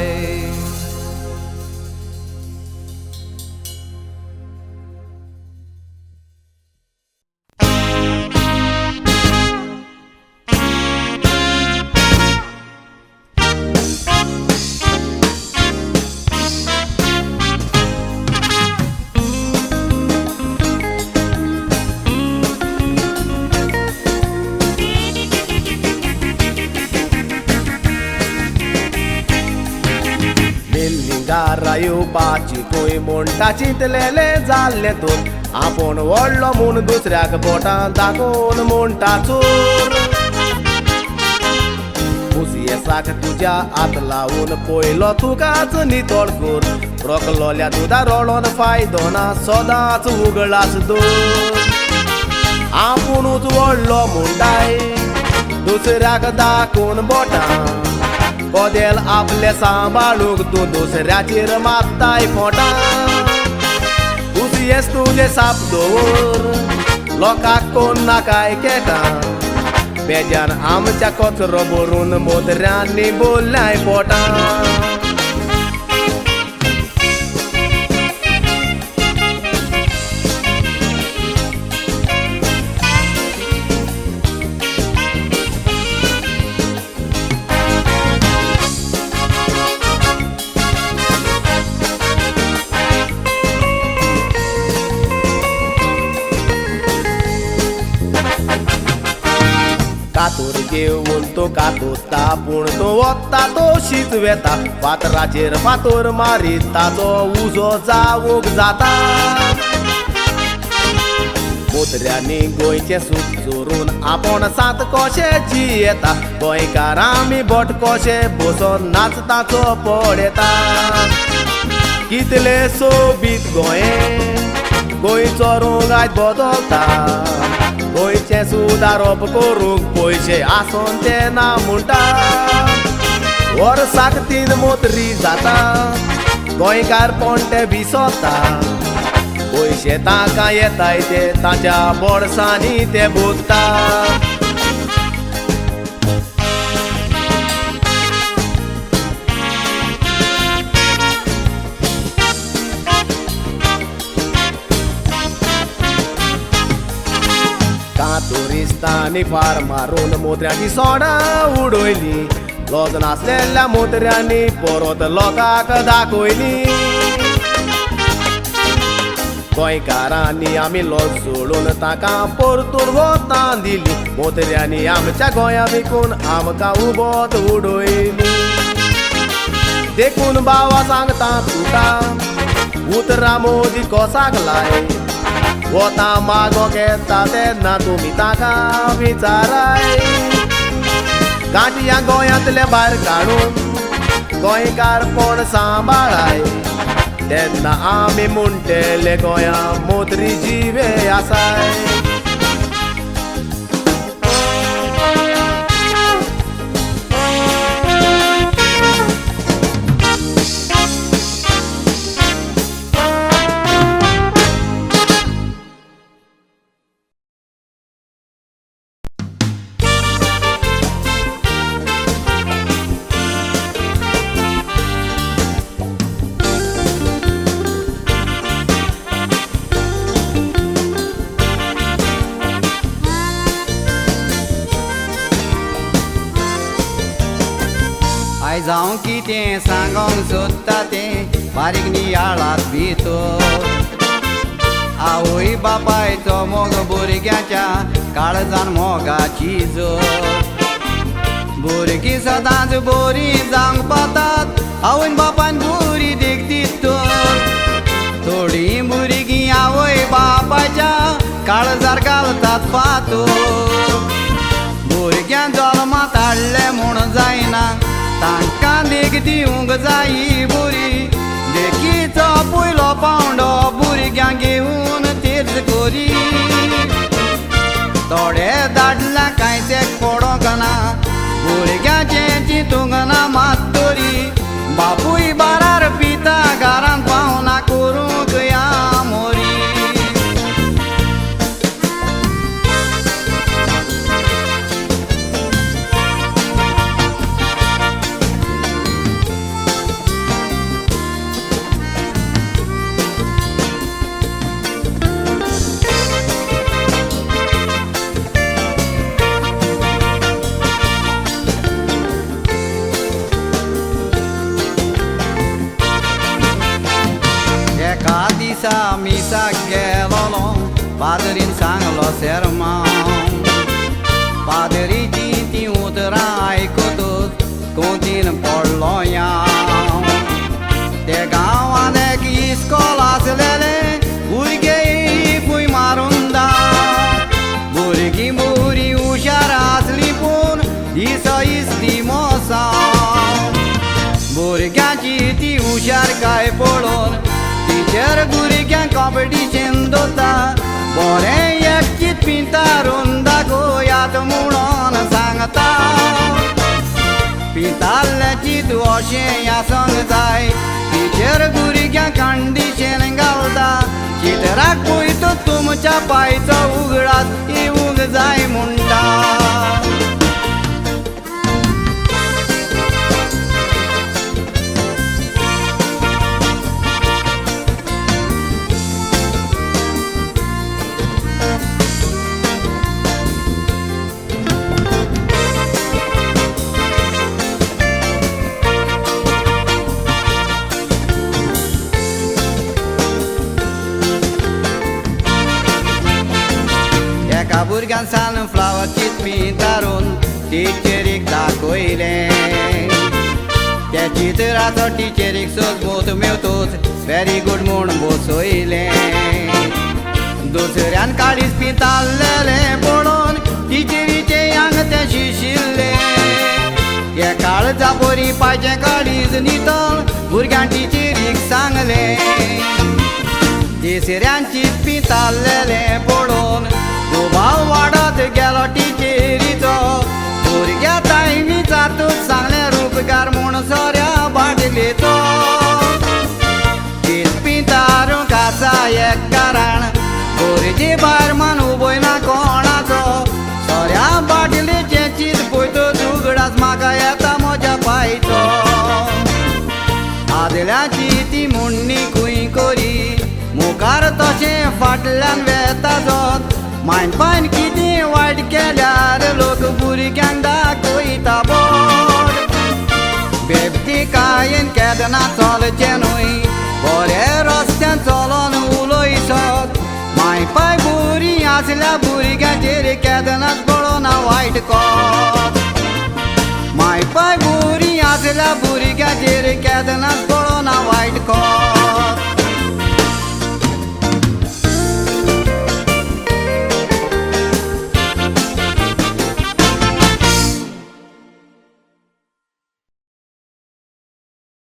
घरा येवपाची खंय म्हणटा चिंतलेले जाल्ले तर आपूण व्हडलो म्हूण दुसऱ्याक बोटां दाखोवन म्हणटा चोर. मुसियेसाक तुज्या हात लावून पयलो तुकाच नितळ कर. रोखलोल्या दुदा रोळोन फायदो ना सदांच उगडास दवर. आपुणूच व्हडलो म्हणटाय दुसऱ्याक दाखोवन बोटां. कोदेल आपले सांबाळूंक तूं दुसऱ्याचेर मारताय फोटां. कुसियेस तुजे साप दवर लोकांक कोण नाकाय केटां. बेजान आमच्या कचरो भरून मोदऱ्यांनी बोल्ल्याय पोटां. कातूर घेवन तो कातोता पूण तो वता तो शीत वेता. फातराचेर फातोर मारीत ताचो उजो जावूंक जाता. मोतऱ्यांनी गोंयचें सूख चोरून आपण सात कशें जियेता. गोंयकार आमी बोट कशें बसून नाचताचो पळयता. कितले सोबीत गोंय गोंयचो रंग आयज बदलता. गोंयचें सुदारप करूंक पयशे आसोन ते ना म्हणटा. वर्साक 3 मोतरी जाता गोंयकार पोंटे विसोता. पयशे ताका येताय ते ताच्या बोडसांनी ते भोगता. कातुरिस्तांनी फार मारून मोतऱ्यांची सोडां उडयली. लॉज नासलेल्या मोतऱ्यांनी परत लोकांक दाखयली. गोंयकारांनी आमी लॉज सोडून ताका परतून वतां दिली. मोतऱ्यांनी आमच्या गोंया विकून आमकां उबोत उडयली. देखून बावा सांगता तुका उतरां मोदी कोसाक लाय. वता मागो घेता तेन्ना तुमी ताका विचाराय गांठया गोंयांतले भायर काडून गोंयकारपण सांबाळाय तेन्ना आमी म्हणटले गोंया मोतरी जिवे आसाय आयज हांव कितें सांगोंक सोदता तें बारीक नियाळात भितर आवय बापायचो मोग भुरग्याच्या काळजान मोगाची जोर भुरगीं सदांच बरी जावंक पातात आवय बापायन बरी देख दितर थोडीं भुरगीं आवय बापायच्या काळजार घालतात फातर भुरग्यां जल्मात हाडलें म्हूण जायना तांकां देख दिवंक जायी बरी देखीचो पयलो पावंडो भुरग्यांक घेवन तीर्थ करी थोडे दादल्या कांयच एक पडोंक ना भुरग्याचें चिंतूंक ना मात तरी बापूय बारार पिता घरांत पावना करूंक या मोरी मिसाक गेलोलो पादरीन सांगलो सेरमां पादरीची ती उतरां आयकतूच कोंतीन पडलो या ते गांवान एक इस्कॉल आसलेले भुरगे फूय मारून दा भुरगीं बरी हुशार आसली पूण दिसो इस्ती मोसा भुरग्यांची ती हुशारकाय पळोवन टिचर भुरग्यांक कॉम्पिटिशन दवरता बरें एकचीत पिंतारून दाखोयात म्हणून सांगता पिताल्लें चित अशें आसूंक जाय टिचर भुरग्यांक कंडिशन घालता चित्राक पळयत तुमच्या पांयचो उगडास येवंक जाय म्हणटा भुरग्यान सनफ्लावर चिंतपी दारून टिचरीक दाखयलें त्या चित्राचो टिचरीक सोजमूत मेवतूच वेरी गूड म्हूण बसयलें दुसऱ्यान काळीज पिताल्लेलें पळोवन टिचरीचे आंग तें शिशिल्लें हे काळजा बरी पांयचें काळीज नितळ भुरग्यान टिचरीक सांगलें तिसऱ्यान चिंत पिताल्लेलें पळोवन दुबाव वाडत गेलो टिचेरीचो भुरग्या ताईनी जातूच सांगलें रूपकार म्हूण सोऱ्या बाटलेचो चिंत पितारूंक आसा एक कारण भुरगी भायर मान उबय ना कोणाचो सोऱ्या बाटलेचें चिंत पळयतच उगडास म्हाका येता म्हज्या पांयचो आदल्याची ती म्हणणी खंय करी मुखार तशें फाटल्यान वेता जोत मायनपायन कितें वायट केल्यार लोक भुरग्यांक दाखयता बोट बेबती कायेन केदना चलचें न्हय बरे रस्त्यान चलोन उलयसत मायपाय बरी आसल्या भुरग्यांचेर केदनाच पळोवना